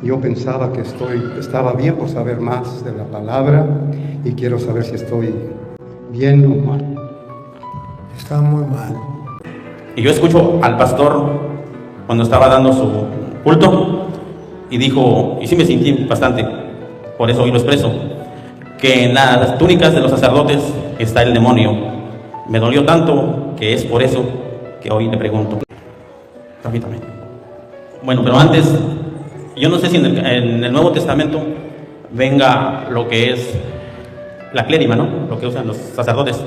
Yo pensaba que estaba bien por saber más de la palabra y quiero saber si estoy bien o mal. Está muy mal. Y yo escucho al pastor cuando estaba dando su culto y dijo, y sí me sentí bastante, por eso hoy lo expreso, que en las túnicas de los sacerdotes está el demonio. Me dolió tanto que es por eso que hoy le pregunto. Permítame. Bueno, pero antes, yo no sé si en el Nuevo Testamento venga lo que es la clérima, ¿no? Lo que usan los sacerdotes.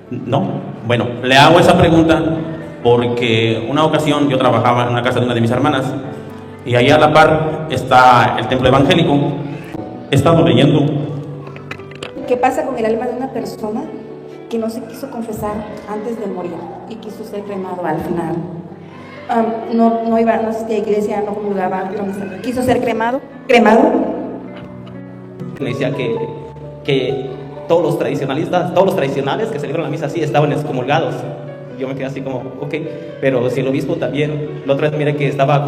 ¿No? Bueno, le hago esa pregunta porque una ocasión yo trabajaba en una casa de una de mis hermanas y allá a la par está el templo evangélico. He estado leyendo. ¿Qué pasa con el alma de una persona que no se quiso confesar antes de morir y quiso ser cremado al final? No iba, no asistía a iglesia, no comulgaba, quiso ser cremado. Me decía que todos los tradicionales que celebran la misa así estaban excomulgados. Yo me quedé así como, ok, pero si el obispo también, la otra vez miré que estaba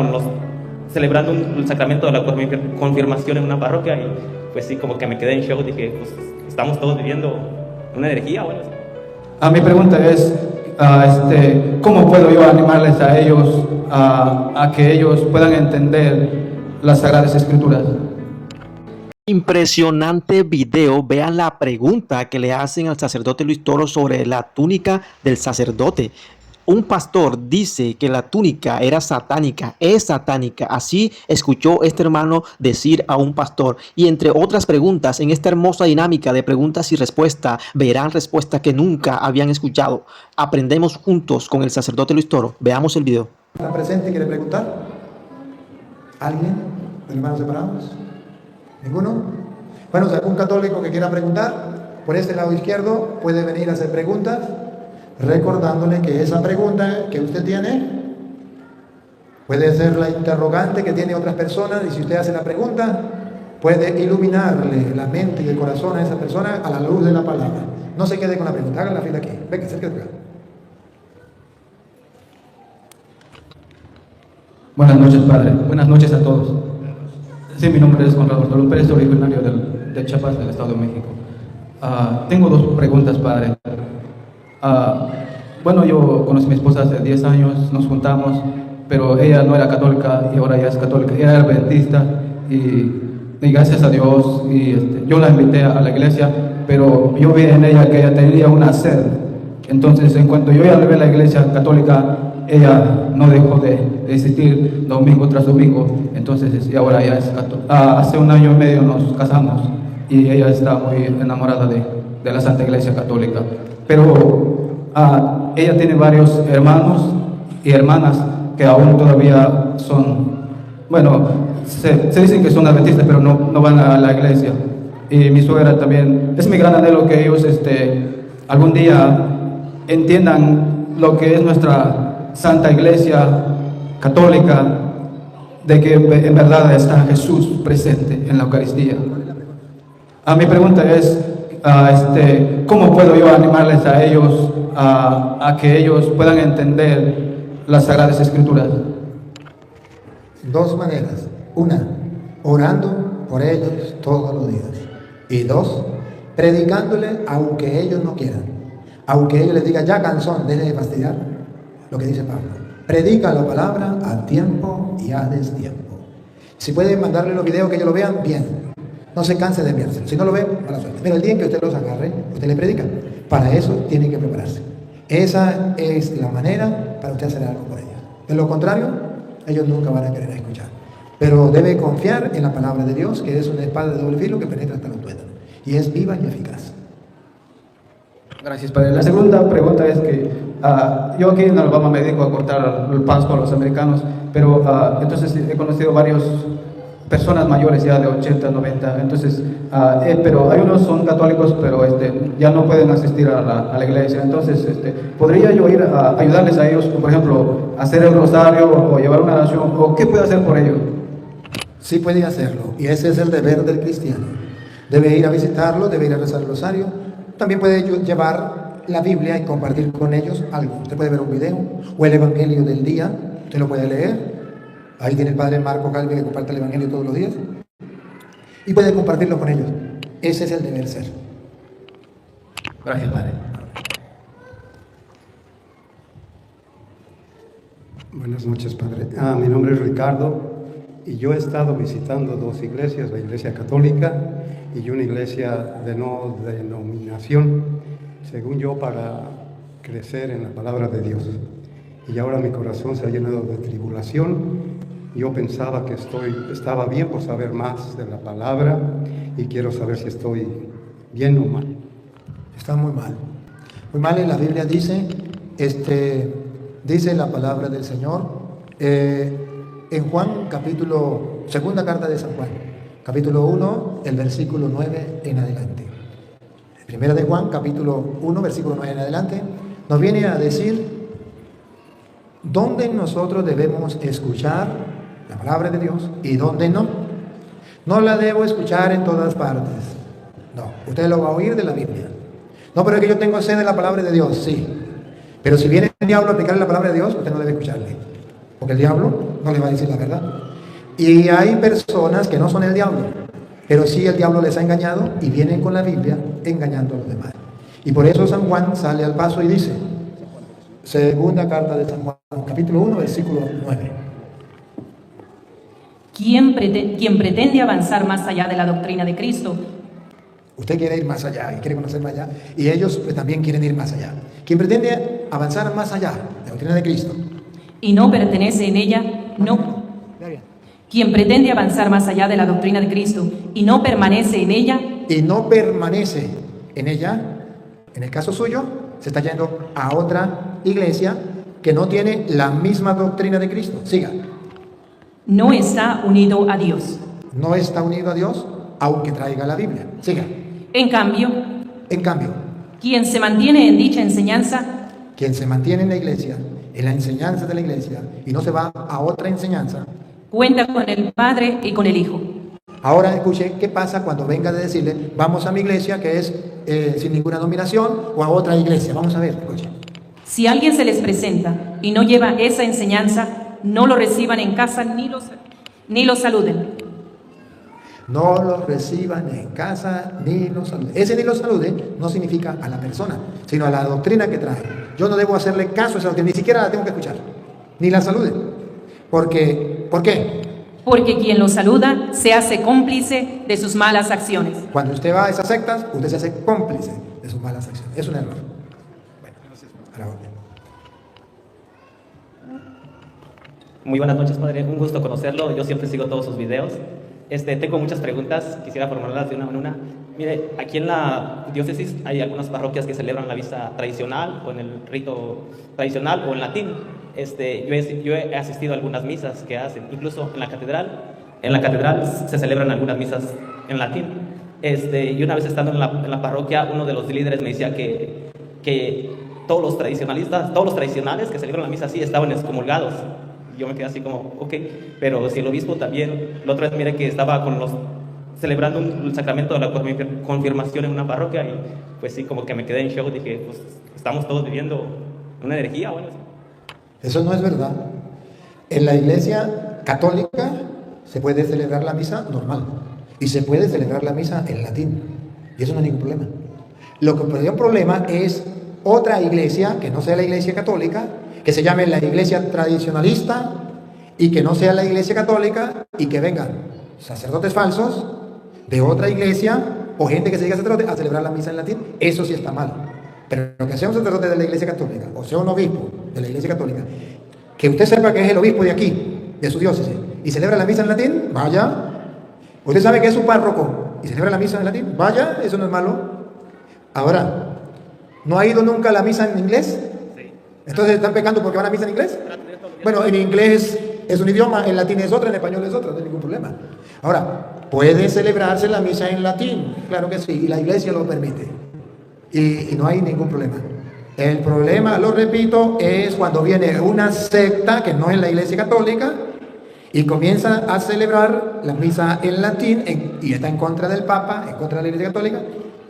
celebrando el sacramento de la confirmación en una parroquia y pues sí, como que me quedé en shock, dije, pues estamos todos viviendo una herejía o algo así. Mi pregunta es, ¿cómo puedo yo animarles a ellos a que ellos puedan entender las Sagradas Escrituras? Impresionante video. Vean la pregunta que le hacen al sacerdote Luis Toro sobre la túnica del sacerdote. Un pastor dice que la túnica era satánica, es satánica. Así escuchó este hermano decir a un pastor. Y entre otras preguntas, en esta hermosa dinámica de preguntas y respuestas, verán respuestas que nunca habían escuchado. Aprendemos juntos con el sacerdote Luis Toro. Veamos el video. ¿Está presente y quiere preguntar? ¿Alguien? ¿Hermanos separados? ¿Ninguno? Bueno, si algún católico que quiera preguntar, por este lado izquierdo puede venir a hacer preguntas, recordándole que esa pregunta que usted tiene puede ser la interrogante que tiene otras personas, y si usted hace la pregunta, puede iluminarle la mente y el corazón a esa persona a la luz de la palabra. No se quede con la pregunta, haga la fila aquí. Venga, acérquese acá. Buenas noches, Padre. Buenas noches a todos. Sí, mi nombre es Conrado Bartolomé Pérez, originario de Chiapas, del Estado de México. Tengo dos preguntas, Padre. Bueno, yo conocí a mi esposa hace 10 años, nos juntamos, pero ella no era católica y ahora ya es católica. Ella era adventista y gracias a Dios, yo la invité a la iglesia, pero yo vi en ella que ella tenía una sed. Entonces, en cuanto yo ya le vi a la iglesia católica, ella no dejó de asistir domingo tras domingo. Entonces, y ahora ya es católica. Hace 1 año y medio nos casamos y ella está muy enamorada de la Santa Iglesia Católica. Pero ella tiene varios hermanos y hermanas que aún todavía son, bueno, se dicen que son adventistas, pero no van a la iglesia. Y mi suegra también. Es mi gran anhelo que ellos algún día entiendan lo que es nuestra Santa Iglesia Católica, de que en verdad está Jesús presente en la Eucaristía. Mi pregunta es, ¿cómo puedo yo animarles a ellos a que ellos puedan entender las Sagradas Escrituras? Dos maneras. Una, orando por ellos todos los días. Y dos, predicándole aunque ellos no quieran. Aunque ellos les digan, ya cansón, dejen de fastidiar. Lo que dice Pablo. Predica la palabra a tiempo y a destiempo. Si pueden mandarle los videos que ellos lo vean, bien. No se canse de enviárselo. Si no lo ven, mala suerte. Pero el día en que usted los agarre, usted le predica. Para eso tienen que prepararse. Esa es la manera para usted hacer algo por ellos. De lo contrario, ellos nunca van a querer escuchar. Pero debe confiar en la palabra de Dios, que es una espada de doble filo que penetra hasta los tuétanos. Y es viva y eficaz. Gracias, Padre. La segunda pregunta es que yo aquí en Alabama me dedico a cortar el pasto a los americanos, pero entonces he conocido varias personas mayores ya de 80, 90, entonces, pero hay unos son católicos, pero ya no pueden asistir a la iglesia. Entonces, ¿podría yo ir a ayudarles a ellos, por ejemplo, hacer el rosario o llevar una oración? ¿O qué puedo hacer por ellos? Sí puede hacerlo, y ese es el deber del cristiano. Debe ir a visitarlo, debe ir a rezar el rosario. También puede llevar la Biblia y compartir con ellos algo. Usted puede ver un video o el Evangelio del día, usted lo puede leer Ahí tiene el padre Marco Calvi que comparte el Evangelio todos los días. Y puede compartirlo con ellos. Ese es el deber ser. Gracias, padre. Buenas noches, padre. Mi nombre es Ricardo y yo he estado visitando dos iglesias, la iglesia católica y una iglesia de no denominación, según yo, para crecer en la palabra de Dios. Y ahora mi corazón se ha llenado de tribulación. Yo pensaba que estaba bien por saber más de la palabra y quiero saber si estoy bien o mal. Está muy mal. Muy mal. En la Biblia dice la palabra del Señor en Juan, segunda carta de San Juan, capítulo 1, el versículo 9 en adelante. Primera de Juan, capítulo 1, versículo 9 en adelante, nos viene a decir dónde nosotros debemos escuchar la palabra de Dios y dónde no. No la debo escuchar en todas partes. No, usted lo va a oír de la Biblia. No, pero es que yo tengo sed de la palabra de Dios, sí. Pero si viene el diablo a aplicarle la palabra de Dios, usted no debe escucharle. Porque el diablo no le va a decir la verdad. Y hay personas que no son el diablo, pero sí el diablo les ha engañado y vienen con la Biblia engañando a los demás. Y por eso San Juan sale al paso y dice, segunda carta de San Juan, capítulo 1, versículo 9. Quien pretende avanzar más allá de la doctrina de Cristo. Usted quiere ir más allá y quiere conocer más allá, y ellos también quieren ir más allá. Quien pretende avanzar más allá de la doctrina de Cristo Y no pertenece en ella, no. Quien pretende avanzar más allá de la doctrina de Cristo y no permanece en ella. Y no permanece en ella, en el caso suyo, se está yendo a otra iglesia que no tiene la misma doctrina de Cristo. Siga. No está unido a Dios. No está unido a Dios, aunque traiga la Biblia. Siga. En cambio, quien se mantiene en dicha enseñanza, quien se mantiene en la iglesia, en la enseñanza de la iglesia, y no se va a otra enseñanza, cuenta con el Padre y con el Hijo. Ahora escuche qué pasa cuando venga de decirle, vamos a mi iglesia que es sin ninguna dominación, o a otra iglesia. Vamos a ver, escuche. Si alguien se les presenta y no lleva esa enseñanza, no lo reciban en casa ni lo saluden. No los reciban en casa ni los saluden. Ese ni los salude no significa a la persona, sino a la doctrina que trae. Yo no debo hacerle caso a esa doctrina, ni siquiera la tengo que escuchar, ni la salude. ¿Por qué? Porque quien lo saluda se hace cómplice de sus malas acciones. Cuando usted va a esas sectas, usted se hace cómplice de sus malas acciones. Es un error. Bueno, a la orden. Muy buenas noches, padre. Un gusto conocerlo. Yo siempre sigo todos sus videos. Tengo muchas preguntas. Quisiera formularlas de una en una. Mire, aquí en la diócesis hay algunas parroquias que celebran la misa tradicional o en el rito tradicional o en latín. Yo he asistido a algunas misas que hacen, incluso en la catedral. En la catedral se celebran algunas misas en latín. Y una vez estando en la parroquia, uno de los líderes me decía que todos los tradicionales que celebran la misa así estaban excomulgados. Yo me quedé así como, ok, pero si el obispo también, la otra vez mire que estaba celebrando el sacramento de la confirmación en una parroquia y pues sí, como que me quedé en shock, dije, pues estamos todos viviendo una herejía o algo así. Eso no es verdad. En la iglesia católica se puede celebrar la misa normal y se puede celebrar la misa en latín y eso no hay ningún problema. Lo que podría un problema es otra iglesia que no sea la iglesia católica, que se llame la iglesia tradicionalista y que no sea la iglesia católica y que vengan sacerdotes falsos de otra iglesia o gente que se diga sacerdote a celebrar la misa en latín. Eso sí está mal. Pero que sea un sacerdote de la iglesia católica o sea un obispo de la iglesia católica, que usted sepa que es el obispo de aquí, de su diócesis, y celebra la misa en latín, vaya. Usted sabe que es su párroco y celebra la misa en latín, vaya, eso no es malo. Ahora, ¿no ha ido nunca a la misa en inglés? Entonces están pecando porque van a misa en inglés. Bueno, en inglés es un idioma, en latín es otro, en español es otro, no hay ningún problema. Ahora, puede celebrarse la misa en latín, claro que sí, y la iglesia lo permite. Y no hay ningún problema. El problema, lo repito, es cuando viene una secta que no es la iglesia católica y comienza a celebrar la misa en latín y está en contra del Papa, en contra de la iglesia católica.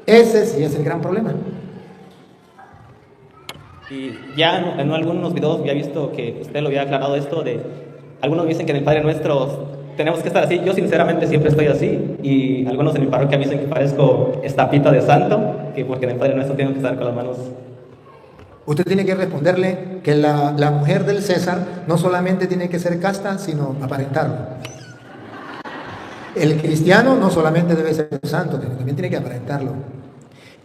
Ese sí es el gran problema. Y ya en algunos videos había visto que usted lo había aclarado esto de algunos me dicen que en el Padre Nuestro tenemos que estar así. Yo sinceramente siempre estoy así. Y algunos en mi parroquia me dicen que parezco estapita de santo, que porque en el Padre Nuestro tengo que estar con las manos. Usted tiene que responderle que la mujer del César no solamente tiene que ser casta, sino aparentarlo. El cristiano no solamente debe ser santo, también tiene que aparentarlo.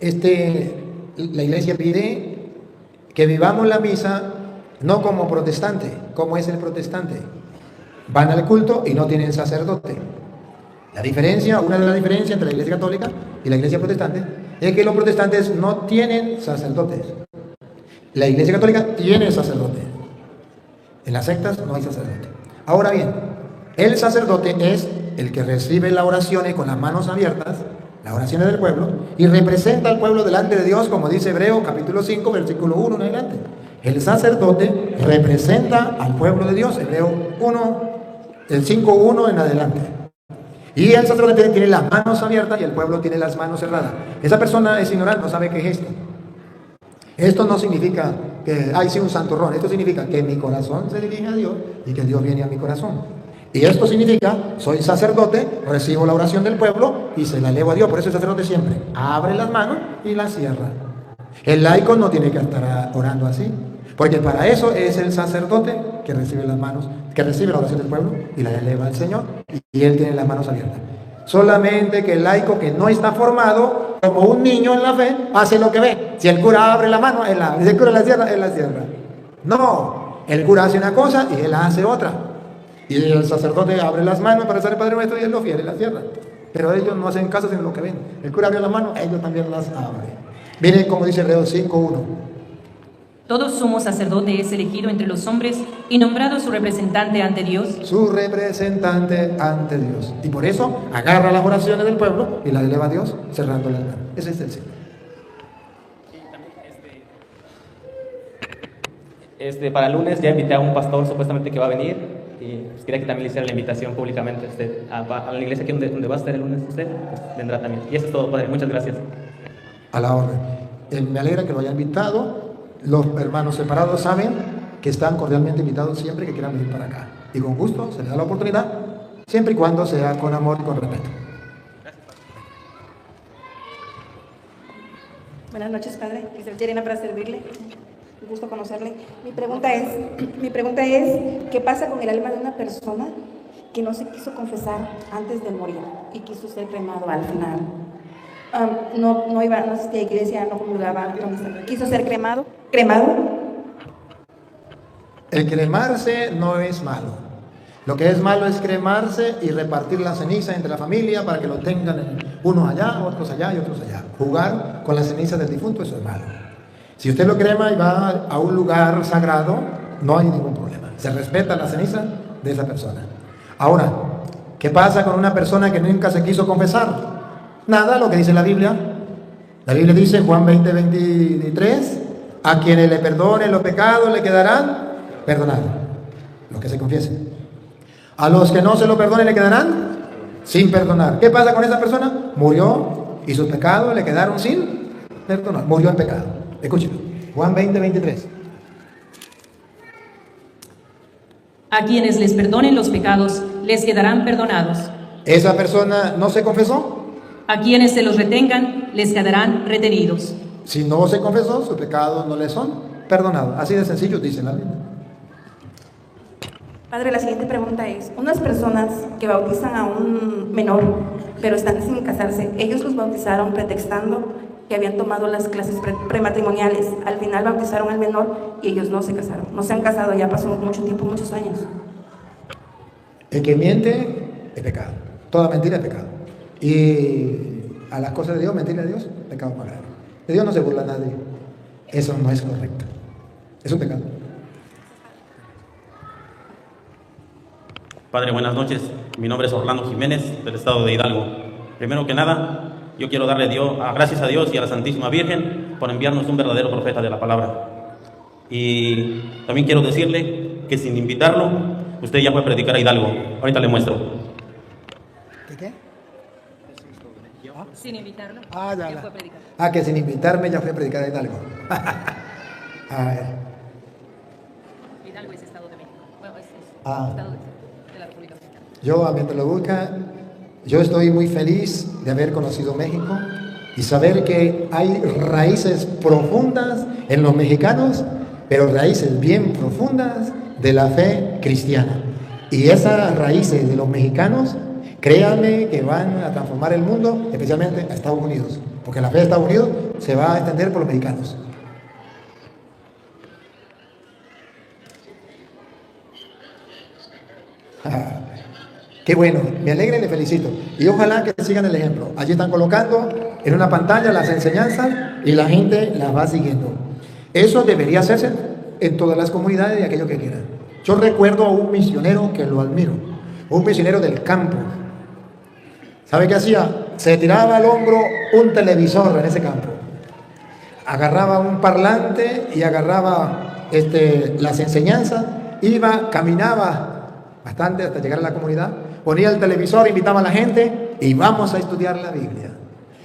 La iglesia pide que vivamos la misa no como protestante, como es el protestante. Van al culto y no tienen sacerdote. La diferencia, una de las diferencias entre la iglesia católica y la iglesia protestante es que los protestantes no tienen sacerdotes. La iglesia católica tiene sacerdote. En las sectas no hay sacerdote. Ahora bien, el sacerdote es el que recibe las oraciones con las manos abiertas, las oraciones del pueblo, y representa al pueblo delante de Dios, como dice Hebreos capítulo 5, versículo 1 en adelante. El sacerdote representa al pueblo de Dios, Hebreos 1, el 5:1 en adelante. Y el sacerdote tiene las manos abiertas y el pueblo tiene las manos cerradas. Esa persona es ignorante, no sabe qué es esto. Esto no significa que hay sí un santurrón. Esto significa que mi corazón se dirige a Dios y que Dios viene a mi corazón. Y esto significa, soy sacerdote, recibo la oración del pueblo y se la elevo a Dios. Por eso el sacerdote siempre abre las manos y las cierra. El laico no tiene que estar orando así, porque para eso es el sacerdote que recibe las manos, que recibe la oración del pueblo y la eleva al Señor, y él tiene las manos abiertas. Solamente que el laico que no está formado, como un niño en la fe, hace lo que ve. Si el cura abre la mano, él abre. Si el cura la cierra, él la cierra. No, el cura hace una cosa y él hace otra. Y el sacerdote abre las manos para hacer el Padre Nuestro y él lo fiel y la cierra. Pero ellos no hacen caso sino lo que ven. El cura abre las manos, ellos también las abren. Miren como dice Hebreos 5:1. Todo sumo sacerdote es elegido entre los hombres y nombrado su representante ante Dios. Su representante ante Dios. Y por eso agarra las oraciones del pueblo y las eleva a Dios cerrando las manos. Ese es el signo. Para el lunes ya invité a un pastor supuestamente que va a venir y pues quería que también le hiciera la invitación públicamente a usted, a la iglesia aquí donde va a estar el lunes usted, pues vendrá también. Y eso es todo, padre. Muchas gracias. A la orden. Me alegra que lo haya invitado. Los hermanos separados saben que están cordialmente invitados siempre que quieran venir para acá. Y con gusto se les da la oportunidad, siempre y cuando sea con amor y con respeto. Buenas noches, padre. Giselle Llerena para servirle. Un gusto conocerle. Mi pregunta es, ¿qué pasa con el alma de una persona que no se quiso confesar antes de morir y quiso ser cremado al final? No asistía a iglesia, no comulgaba, quiso ser cremado. El cremarse no es malo. Lo que es malo es cremarse y repartir la ceniza entre la familia para que lo tengan unos allá, otros allá y otros allá. Jugar con la ceniza del difunto, eso es malo. Si usted lo crema y va a un lugar sagrado, no hay ningún problema. Se respeta la ceniza de esa persona. Ahora, ¿qué pasa con una persona que nunca se quiso confesar? Nada, lo que dice la Biblia. La Biblia dice, Juan 20:23, a quienes le perdonen los pecados le quedarán perdonados, los que se confiesen. A los que no se lo perdonen le quedarán sin perdonar. ¿Qué pasa con esa persona? Murió y sus pecados le quedaron sin perdonar. Murió en pecado. Escúchelo. Juan 20:23. A quienes les perdonen los pecados les quedarán perdonados. ¿Esa persona no se confesó? A quienes se los retengan les quedarán retenidos. Si no se confesó, sus pecados no le son perdonados. Así de sencillo dice la Biblia. Padre, la siguiente pregunta es, unas personas que bautizan a un menor, pero están sin casarse, ellos los bautizaron pretextando que habían tomado las clases prematrimoniales. Al final bautizaron al menor y ellos no se casaron. No se han casado, ya pasó mucho tiempo, muchos años. El que miente es pecado. Toda mentira es pecado. Y a las cosas de Dios, mentirle a Dios, pecado más grave. De Dios no se burla a nadie. Eso no es correcto. Es un pecado. Padre, buenas noches. Mi nombre es Orlando Jiménez, del estado de Hidalgo. Primero que nada, yo quiero darle gracias a Dios y a la Santísima Virgen por enviarnos un verdadero profeta de la palabra. Y también quiero decirle que sin invitarlo, usted ya fue a predicar a Hidalgo. Ahorita le muestro. ¿Qué? Sin invitarlo, ya fue a predicar. Que sin invitarme ya fui a predicar a Hidalgo. A ver. Hidalgo es Estado de México. Bueno, es Ah, yo, mientras lo busca, yo estoy muy feliz de haber conocido México y saber que hay raíces profundas en los mexicanos, pero raíces bien profundas de la fe cristiana. Y esas raíces de los mexicanos, créanme que van a transformar el mundo, especialmente a Estados Unidos, porque la fe de Estados Unidos se va a extender por los mexicanos. Qué bueno, me alegra y le felicito. Y ojalá que sigan el ejemplo. Allí están colocando en una pantalla las enseñanzas y la gente las va siguiendo. Eso debería hacerse en todas las comunidades y aquellos que quieran. Yo recuerdo a un misionero que lo admiro, un misionero del campo. ¿Sabe qué hacía? Se tiraba al hombro un televisor en ese campo. Agarraba un parlante y agarraba las enseñanzas, iba, caminaba bastante hasta llegar a la comunidad, ponía el televisor, invitaba a la gente y vamos a estudiar la Biblia.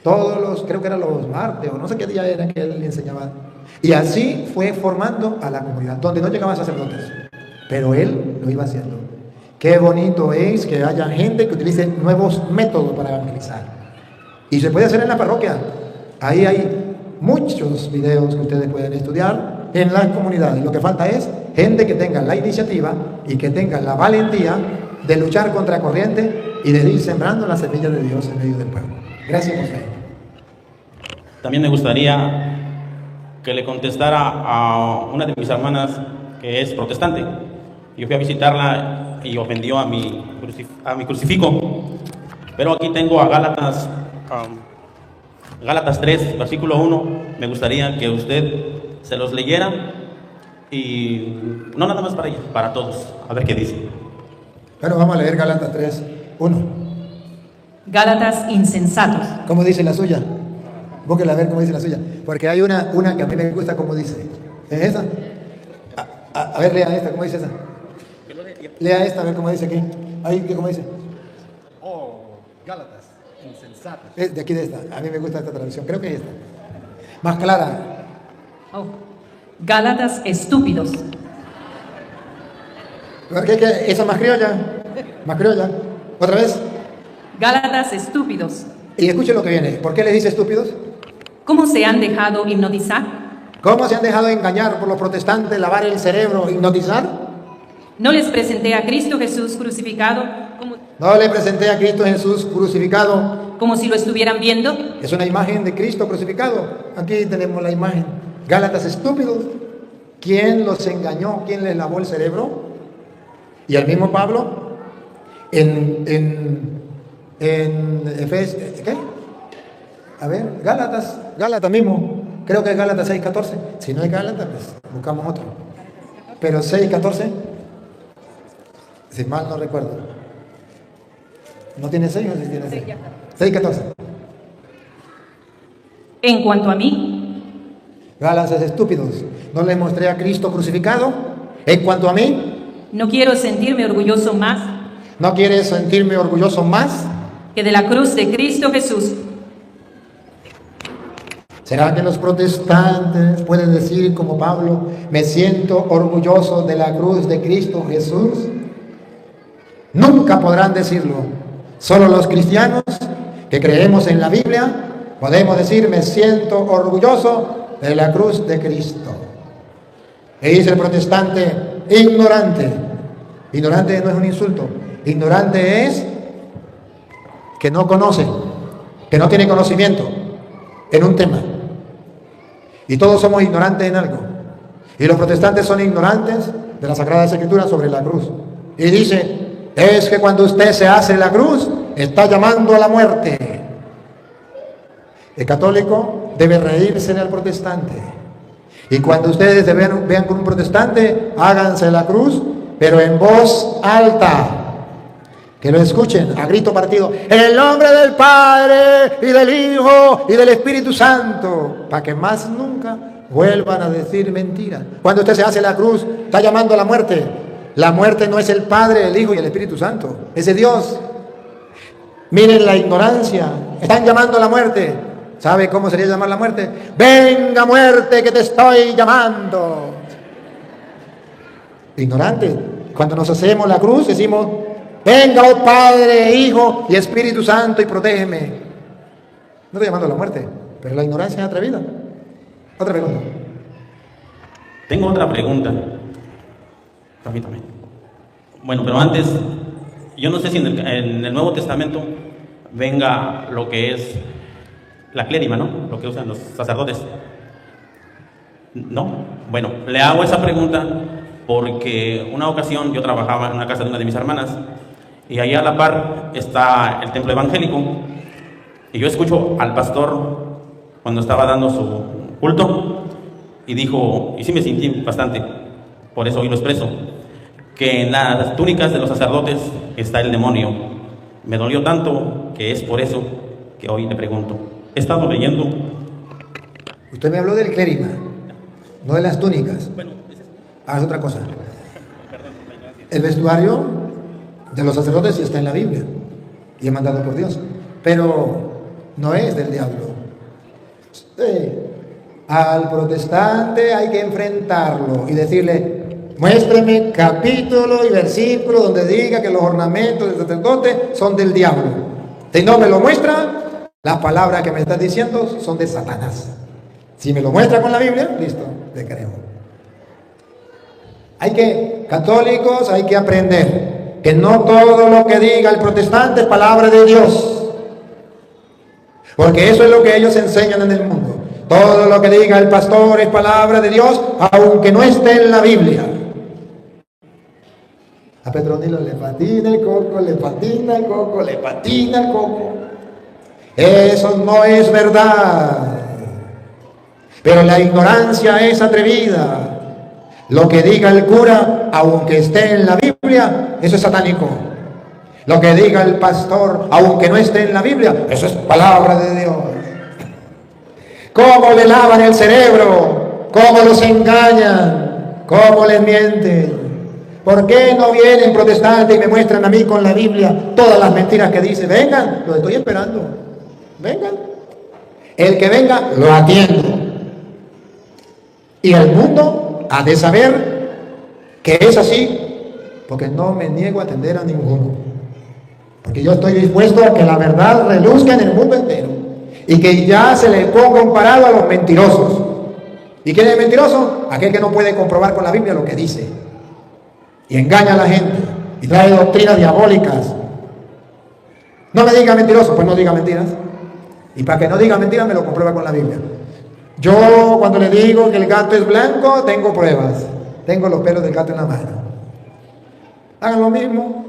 Todos los, creo que eran los martes o no sé qué día era que él le enseñaba. Y así fue formando a la comunidad, donde no llegaban sacerdotes, pero él lo iba haciendo. Qué bonito es que haya gente que utilice nuevos métodos para evangelizar. Y se puede hacer en la parroquia. Ahí hay muchos videos que ustedes pueden estudiar en las comunidades. Lo que falta es gente que tenga la iniciativa y que tenga la valentía de luchar contra corriente y de ir sembrando la semilla de Dios en medio del pueblo. Gracias por favor. También me gustaría que le contestara a una de mis hermanas que es protestante. Yo fui a visitarla y ofendió a mi crucifijo. Pero aquí tengo a Gálatas 3, versículo 1. Me gustaría que usted se los leyera y no nada más para ella, para todos. A ver qué dice. Bueno, vamos a leer Gálatas 3, 1. Gálatas insensatos. ¿Cómo dice la suya? Búsquela a ver cómo dice la suya. Porque hay una que a mí me gusta cómo dice. ¿Es esa? A ver, lea esta, ¿cómo dice esa? Lea esta, a ver cómo dice aquí. Ahí, ¿cómo dice? Oh, Gálatas, insensatos. De aquí de esta. A mí me gusta esta traducción. Creo que es esta. Más clara. Oh. Gálatas estúpidos. ¿Qué? Esa más criolla. Más criolla. ¿Otra vez? Gálatas estúpidos. Y escuchen lo que viene. ¿Por qué les dice estúpidos? ¿Cómo se han dejado hipnotizar? ¿Cómo se han dejado engañar por los protestantes, lavar el cerebro, hipnotizar? ¿No les presenté a Cristo Jesús crucificado No le presenté a Cristo Jesús crucificado. como si lo estuvieran viendo? Es una imagen de Cristo crucificado. Aquí tenemos la imagen. Gálatas estúpidos. ¿Quién los engañó? ¿Quién les lavó el cerebro? Y al mismo Pablo en Efesios, ¿qué? A ver, Gálatas mismo. Creo que es Gálatas 6:14. Si no es Gálatas, pues buscamos otro. Pero 6:14, si mal no recuerdo. ¿No tiene 6 o si tiene 6? 6:14. En cuanto a mí, Gálatas estúpidos. ¿No les mostré a Cristo crucificado? En cuanto a mí, no quiero sentirme orgulloso más ¿no quieres sentirme orgulloso más? que de la cruz de Cristo Jesús. ¿Será que los protestantes pueden decir como Pablo, me siento orgulloso de la cruz de Cristo Jesús? Nunca podrán decirlo. Solo los cristianos que creemos en la Biblia podemos decir, me siento orgulloso de la cruz de Cristo. Y dice el protestante, ignorante. Ignorante no es un insulto. Ignorante es que no conoce, que no tiene conocimiento en un tema. Y todos somos ignorantes en algo. Y los protestantes son ignorantes de las Sagradas Escrituras sobre la cruz. Y dice, es que cuando usted se hace la cruz, está llamando a la muerte. El católico debe reírse del protestante. Y cuando ustedes vean con un protestante, háganse la cruz, pero en voz alta. Que lo escuchen a grito partido. En el nombre del Padre y del Hijo y del Espíritu Santo. Para que más nunca vuelvan a decir mentiras. Cuando usted se hace la cruz, está llamando a la muerte. La muerte no es el Padre, el Hijo y el Espíritu Santo. Es de Dios. Miren la ignorancia. Están llamando a la muerte. ¿Sabe cómo sería llamar la muerte? Venga muerte que te estoy llamando. Ignorante. Cuando nos hacemos la cruz, decimos, venga, oh Padre, Hijo y Espíritu Santo, y protégeme. No estoy llamando a la muerte, pero la ignorancia es atrevida. Otra pregunta. Tengo otra pregunta. Permítame. Bueno, pero antes, yo no sé si en el Nuevo Testamento venga lo que es la clérima, ¿no? Lo que usan los sacerdotes. ¿No? Bueno, le hago esa pregunta porque una ocasión yo trabajaba en una casa de una de mis hermanas y ahí a la par está el templo evangélico y yo escucho al pastor cuando estaba dando su culto y dijo, y sí me sentí bastante, por eso hoy lo expreso, que en las túnicas de los sacerdotes está el demonio. Me dolió tanto que es por eso que hoy le pregunto. He estado leyendo. Usted me habló del clérigma, no de las túnicas. Es otra cosa. El vestuario de los sacerdotes sí está en la Biblia y es mandado por Dios, pero no es del diablo. Al protestante hay que enfrentarlo y decirle, muéstreme capítulo y versículo donde diga que los ornamentos del sacerdote son del diablo. Si no me lo muestra, las palabras que me estás diciendo son de Satanás. Si me lo muestra con la Biblia, listo, le creo. Católicos, hay que aprender que no todo lo que diga el protestante es palabra de Dios. Porque eso es lo que ellos enseñan en el mundo. Todo lo que diga el pastor es palabra de Dios, aunque no esté en la Biblia. A Petronilo le patina el coco, le patina el coco, le patina el coco. Eso no es verdad. Pero la ignorancia es atrevida. Lo que diga el cura, aunque esté en la Biblia, eso es satánico. Lo que diga el pastor, aunque no esté en la Biblia, eso es palabra de Dios. ¿Cómo le lavan el cerebro? ¿Cómo los engañan? ¿Cómo les mienten? ¿Por qué no vienen protestantes y me muestran a mí con la Biblia todas las mentiras que dice? Vengan, los estoy esperando. Vengan. El que venga, lo atiendo. Y el mundo ha de saber que es así, porque no me niego a atender a ninguno. Porque yo estoy dispuesto a que la verdad reluzca en el mundo entero. Y que ya se le ponga un parado a los mentirosos. ¿Y quién es mentiroso? Aquel que no puede comprobar con la Biblia lo que dice. Y engaña a la gente. Y trae doctrinas diabólicas. No me diga mentiroso, pues no diga mentiras. Y para que no diga mentiras me lo comprueba con la Biblia. Yo cuando le digo que el gato es blanco, tengo pruebas. Tengo los pelos del gato en la mano. Hagan lo mismo.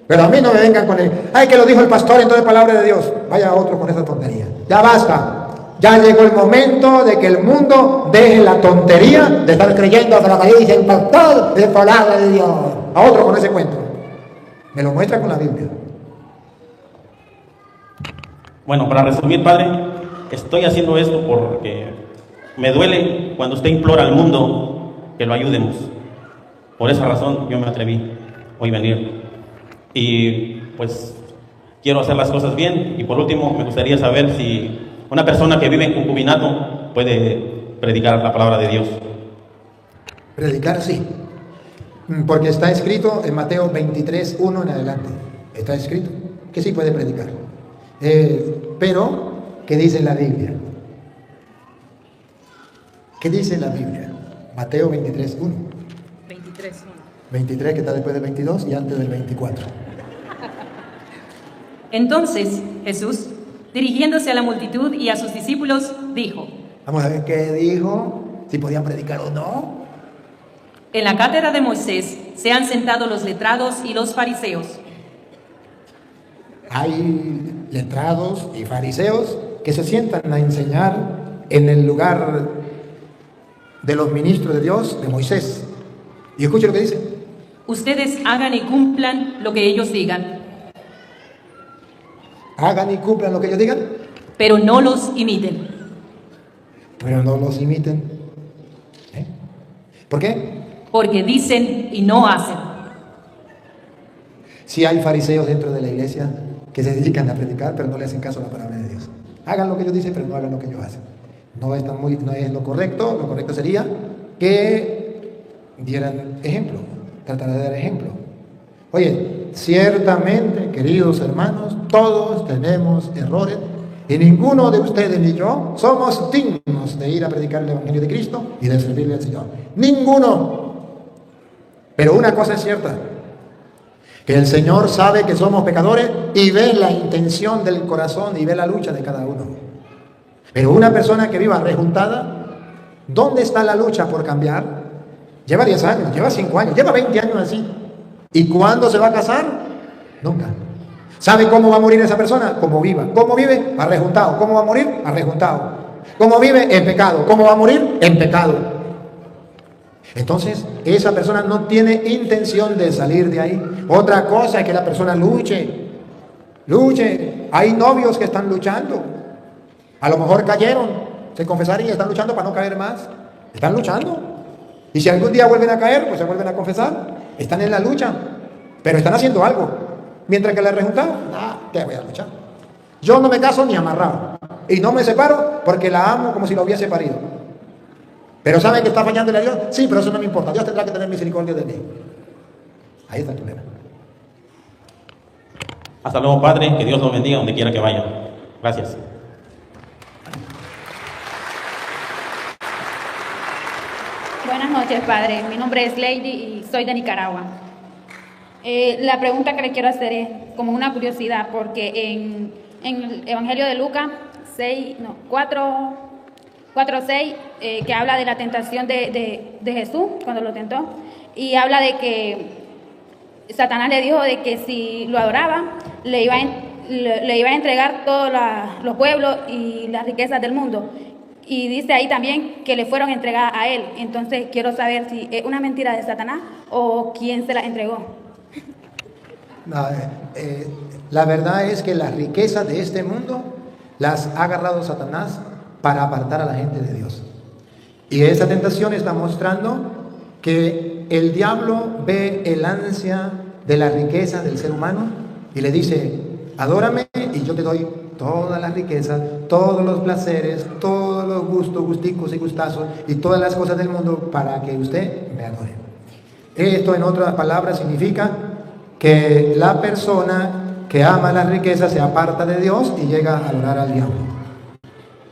Pero a mí no me vengan con el, ay, que lo dijo el pastor, entonces palabra de Dios. Vaya otro con esa tontería. Ya basta. Ya llegó el momento de que el mundo deje la tontería de estar creyendo que lo que dice el pastor es palabra de Dios. A otro con ese cuento. Me lo muestra con la Biblia. Bueno, para resumir, padre, estoy haciendo esto porque me duele cuando usted implora al mundo que lo ayudemos. Por esa razón yo me atreví hoy a venir. Y pues quiero hacer las cosas bien. Y por último, me gustaría saber si una persona que vive en concubinato puede predicar la palabra de Dios. Predicar sí, porque está escrito en Mateo 23:1 en adelante. Está escrito que sí puede predicar. Pero, ¿qué dice la Biblia? ¿Qué dice la Biblia? Mateo 23:1. 23 que está después del 22 y antes del 24. Entonces Jesús, dirigiéndose a la multitud y a sus discípulos, dijo: Vamos a ver qué dijo, si podían predicar o no. En la cátedra de Moisés se han sentado los letrados y los fariseos. Hay letrados y fariseos que se sientan a enseñar en el lugar de los ministros de Dios, de Moisés. Y escuchen lo que dice. Ustedes hagan y cumplan lo que ellos digan. Hagan y cumplan lo que ellos digan. Pero no los imiten. Pero no los imiten. ¿Por qué? Porque dicen y no hacen. Si hay fariseos dentro de la iglesia que se dedican a predicar, pero no le hacen caso a la palabra de Dios. Hagan lo que ellos dicen, pero no hagan lo que ellos hacen. No es lo correcto. Lo correcto sería que dieran ejemplo. tratará de dar ejemplo. Oye, ciertamente, queridos hermanos, todos tenemos errores y ninguno de ustedes ni yo somos dignos de ir a predicar el Evangelio de Cristo y de servirle al Señor. Ninguno. Pero una cosa es cierta, que el Señor sabe que somos pecadores y ve la intención del corazón y ve la lucha de cada uno. Pero una persona que viva rejuntada, ¿dónde está la lucha por cambiar? Lleva 10 años, lleva 5 años, lleva 20 años así. ¿Y cuándo se va a casar? Nunca. ¿Sabe cómo va a morir esa persona? Como viva. ¿Cómo vive? Arrejuntado. ¿Cómo va a morir? Arrejuntado. ¿Cómo vive? En pecado. ¿Cómo va a morir? En pecado. Entonces, esa persona no tiene intención de salir de ahí. Otra cosa es que la persona luche. Luche. Hay novios que están luchando. A lo mejor cayeron, se confesaron y están luchando para no caer más. Están luchando. Y si algún día vuelven a caer, pues se vuelven a confesar. Están en la lucha, pero están haciendo algo. Mientras que la rejuntada, ¿qué voy a luchar? Yo no me caso ni amarrado. Y no me separo porque la amo como si la hubiese parido. Pero ¿saben que está fallándole a Dios? Sí, pero eso no me importa. Dios tendrá que tener misericordia de mí. Ahí está el problema. Hasta luego, Padre. Que Dios los bendiga donde quiera que vaya. Gracias. Buenas noches, Padre. Mi nombre es Lady y soy de Nicaragua. La pregunta que le quiero hacer es como una curiosidad, porque en el Evangelio de Lucas 4:6, que habla de la tentación de Jesús cuando lo tentó, y habla de que Satanás le dijo de que si lo adoraba, le iba a entregar todos los pueblos y las riquezas del mundo. Y dice ahí también que le fueron entregadas a él. Entonces quiero saber si es una mentira de Satanás o quién se la entregó. No, la verdad es que las riquezas de este mundo las ha agarrado Satanás para apartar a la gente de Dios. Y esa tentación está mostrando que el diablo ve el ansia de la riqueza del ser humano y le dice: adórame y yo te doy todas las riquezas, todos los placeres, todos los gustos, gusticos y gustazos y todas las cosas del mundo para que usted me adore. Esto, en otras palabras, significa que la persona que ama las riquezas se aparta de Dios y llega a adorar al diablo.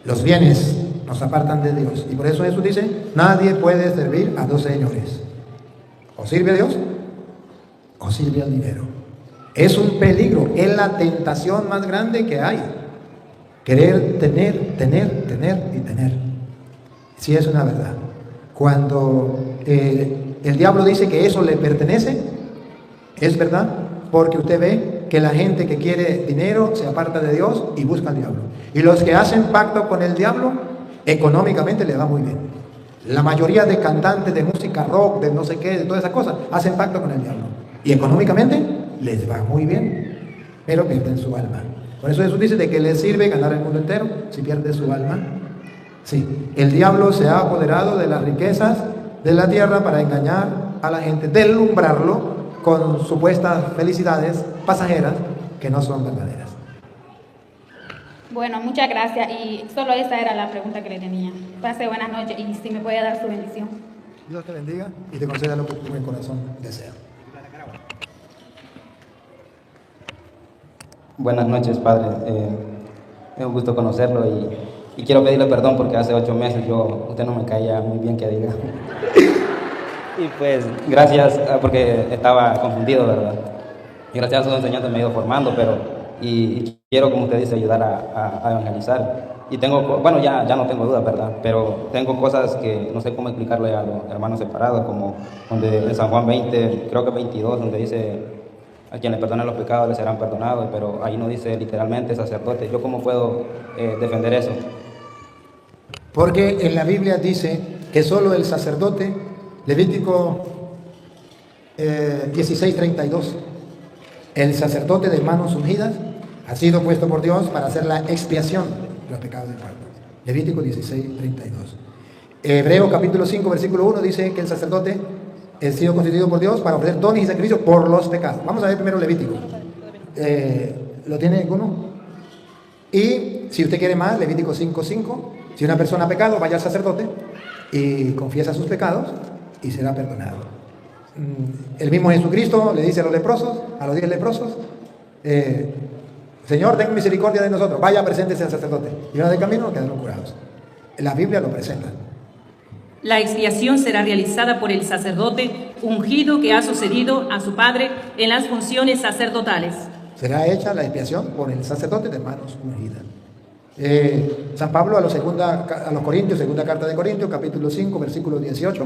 Los bienes nos apartan de Dios y por eso Jesús dice: nadie puede servir a dos señores. O sirve a Dios o sirve al dinero. Es un peligro, es la tentación más grande que hay. Querer tener y tener. Sí, es una verdad. Cuando el diablo dice que eso le pertenece, es verdad, porque usted ve que la gente que quiere dinero se aparta de Dios y busca al diablo. Y los que hacen pacto con el diablo, económicamente les va muy bien. La mayoría de cantantes de música rock, de no sé qué, de todas esas cosas, hacen pacto con el diablo. Y económicamente les va muy bien, pero pierden su alma. Por eso Jesús dice de que les sirve ganar el mundo entero si pierde su alma. Sí, el diablo se ha apoderado de las riquezas de la tierra para engañar a la gente, deslumbrarlo con supuestas felicidades pasajeras que no son verdaderas. Bueno, muchas gracias, y solo esa era la pregunta que le tenía. Pase buenas noches y si me puede dar su bendición. Dios te bendiga y te conceda lo que tu buen corazón desea. Buenas noches, Padre. Es un gusto conocerlo y quiero pedirle perdón porque hace 8 meses usted no me caía muy bien, que diga. Y pues, gracias, porque estaba confundido, ¿verdad? Y gracias a sus enseñanzas me he ido formando, y quiero, como usted dice, ayudar a evangelizar. Y tengo, bueno, ya no tengo dudas, ¿verdad? Pero tengo cosas que no sé cómo explicarle a los hermanos separados, como donde en San Juan 20, creo que 22, donde dice: a quien le perdonen los pecados les serán perdonados, pero ahí no dice literalmente sacerdote. ¿Yo cómo puedo defender eso? Porque en la Biblia dice que solo el sacerdote, Levítico 16:32, el sacerdote de manos ungidas ha sido puesto por Dios para hacer la expiación de los pecados del pueblo. Levítico 16:32. Hebreo capítulo 5 versículo 1 dice que el sacerdote ha sido constituido por Dios para ofrecer dones y sacrificios por los pecados. Vamos a ver primero Levítico. ¿Lo tiene alguno? Y si usted quiere más, Levítico 5:5. Si una persona ha pecado, vaya al sacerdote y confiesa sus pecados y será perdonado. El mismo Jesucristo le dice a los leprosos, a los 10 leprosos, Señor, ten misericordia de nosotros, vaya, preséntese al sacerdote. Y van de camino, quedaron curados. La Biblia lo presenta. La expiación será realizada por el sacerdote ungido que ha sucedido a su padre en las funciones sacerdotales. Será hecha la expiación por el sacerdote de manos ungidas. San Pablo a los Corintios, segunda carta de Corintios, capítulo 5, versículo 18,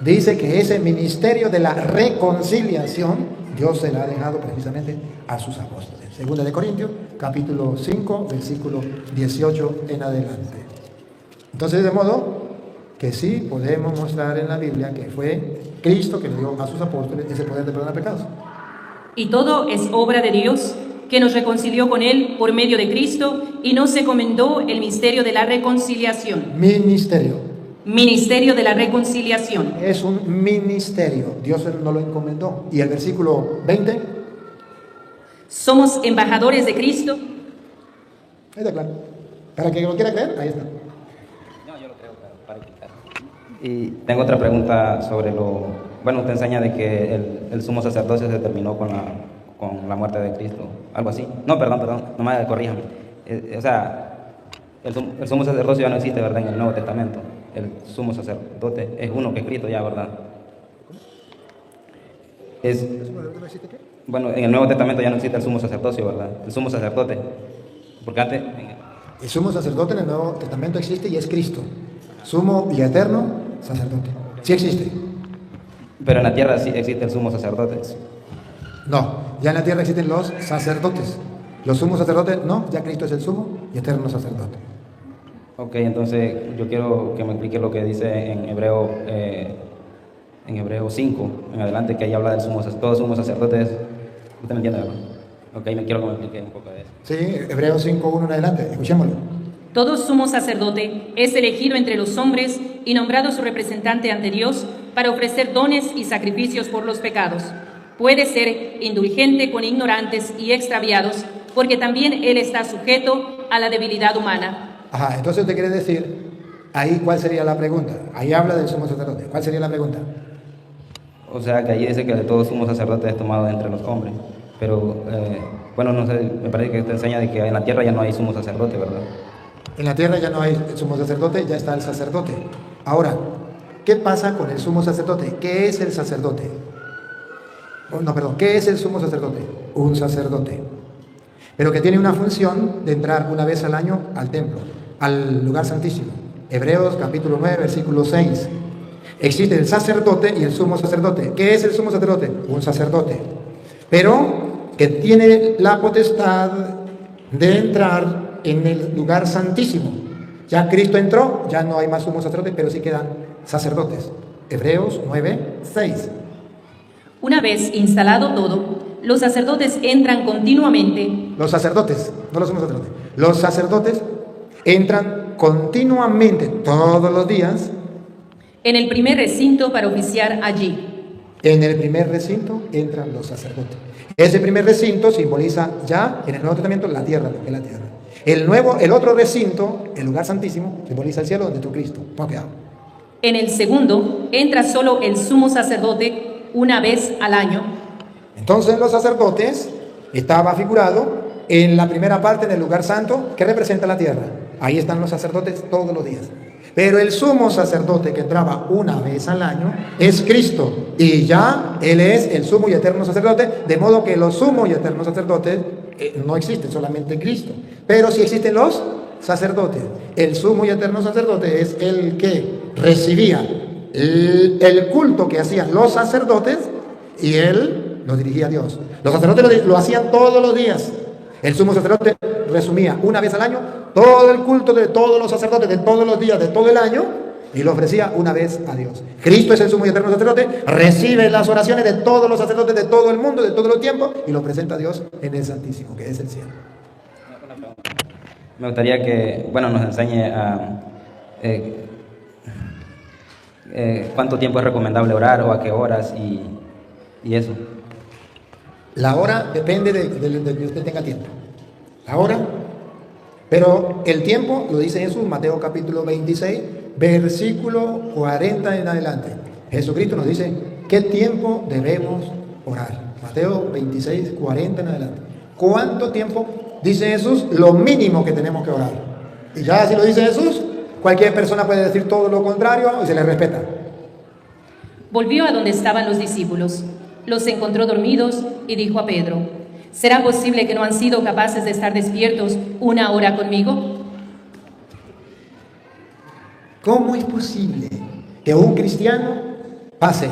dice que ese ministerio de la reconciliación Dios se la ha dejado precisamente a sus apóstoles. Segunda de Corintios, capítulo 5, versículo 18 en adelante. Entonces, de modo que sí podemos mostrar en la Biblia que fue Cristo que le dio a sus apóstoles ese poder de perdonar pecados. Y todo es obra de Dios, que nos reconcilió con Él por medio de Cristo y nos encomendó el misterio de la reconciliación. Ministerio de la reconciliación. Es un ministerio. Dios nos lo encomendó. Y el versículo 20. Somos embajadores de Cristo. Ahí está claro. Para que lo quiera creer, ahí está. No, yo lo creo, para quitar. Y tengo otra pregunta sobre lo... Bueno, usted enseña de que el sumo sacerdocio se terminó con la muerte de Cristo, algo así. No, perdón, nomás corríjame. O sea, el sumo sacerdocio ya no existe, ¿verdad? En el Nuevo Testamento. El sumo sacerdote es uno que es Cristo ya, ¿verdad? Bueno, en el Nuevo Testamento ya no existe el sumo sacerdocio, ¿verdad? El sumo sacerdote. Porque antes... El sumo sacerdote en el Nuevo Testamento existe y es Cristo. Sumo y eterno sacerdote. Sí existe. Pero en la tierra sí existe el sumo sacerdote. No, ya en la tierra existen los sacerdotes. Los sumos sacerdotes, no, ya Cristo es el sumo y eterno sacerdote. Ok, entonces yo quiero que me explique lo que dice en Hebreo 5, en adelante, que ahí habla del sumo sacerdote. Todos somos sacerdotes. ¿Usted me entiende, verdad? Ok, me quiero que me explique un poco de eso. Sí, Hebreo 5:1 en adelante, escuchémoslo. Todo sumo sacerdote es elegido entre los hombres y nombrado su representante ante Dios para ofrecer dones y sacrificios por los pecados. Puede ser indulgente con ignorantes y extraviados, porque también él está sujeto a la debilidad humana. Ajá, entonces usted quiere decir, ahí ¿cuál sería la pregunta? Ahí habla del sumo sacerdote. ¿Cuál sería la pregunta? O sea, que ahí dice que de todo sumo sacerdote es tomado entre los hombres. Pero, bueno, no sé, me parece que usted enseña de que en la tierra ya no hay sumo sacerdote, ¿verdad? En la tierra ya no hay sumo sacerdote, ya está el sacerdote. Ahora, ¿qué pasa con el sumo sacerdote? ¿Qué es el sacerdote? ¿Qué es el sumo sacerdote? Un sacerdote, pero que tiene una función de entrar una vez al año al templo, al lugar santísimo. Hebreos capítulo 9, versículo 6. Existe el sacerdote y el sumo sacerdote. ¿Qué es el sumo sacerdote? Un sacerdote, pero que tiene la potestad de entrar en el lugar santísimo. Ya Cristo entró, ya no hay más sumo sacerdote, pero sí quedan sacerdotes. Hebreos 9, 6. Una vez instalado todo, los sacerdotes entran continuamente. Los sacerdotes, no los sumos sacerdotes. Los sacerdotes entran continuamente, todos los días, en el primer recinto para oficiar allí. En el primer recinto entran los sacerdotes. Ese primer recinto simboliza ya en el Nuevo Testamento la tierra, lo que es la tierra. El otro recinto, el lugar santísimo, simboliza el cielo donde está Cristo. En el segundo entra solo el sumo sacerdote una vez al año. Entonces los sacerdotes estaba figurado en la primera parte, en el lugar santo, que representa la tierra. Ahí están los sacerdotes todos los días. Pero el sumo sacerdote que entraba una vez al año es Cristo. Y ya Él es el sumo y eterno sacerdote, de modo que los sumos y eternos sacerdotes no existen, solamente Cristo. Pero sí existen los sacerdotes. El sumo y eterno sacerdote es el que recibía el culto que hacían los sacerdotes y Él lo dirigía a Dios. Los sacerdotes lo hacían todos los días. El sumo sacerdote resumía una vez al año todo el culto de todos los sacerdotes de todos los días de todo el año y lo ofrecía una vez a Dios. Cristo es el sumo y eterno sacerdote, recibe las oraciones de todos los sacerdotes de todo el mundo, de todos los tiempos, y lo presenta a Dios en el Santísimo, que es el cielo. Me gustaría que, bueno, nos enseñe a cuánto tiempo es recomendable orar o a qué horas y eso. La hora depende de que usted tenga tiempo. La hora, pero el tiempo lo dice Jesús, Mateo capítulo 26, versículo 40 en adelante. Jesucristo nos dice ¿qué tiempo debemos orar? Mateo 26, 40 en adelante. ¿Cuánto tiempo? Dice Jesús, lo mínimo que tenemos que orar. Y ya si lo dice Jesús, cualquier persona puede decir todo lo contrario y se le respeta. Volvió a donde estaban los discípulos, los encontró dormidos y dijo a Pedro: ¿será posible que no han sido capaces de estar despiertos 1 hora conmigo? ¿Cómo es posible que un cristiano pase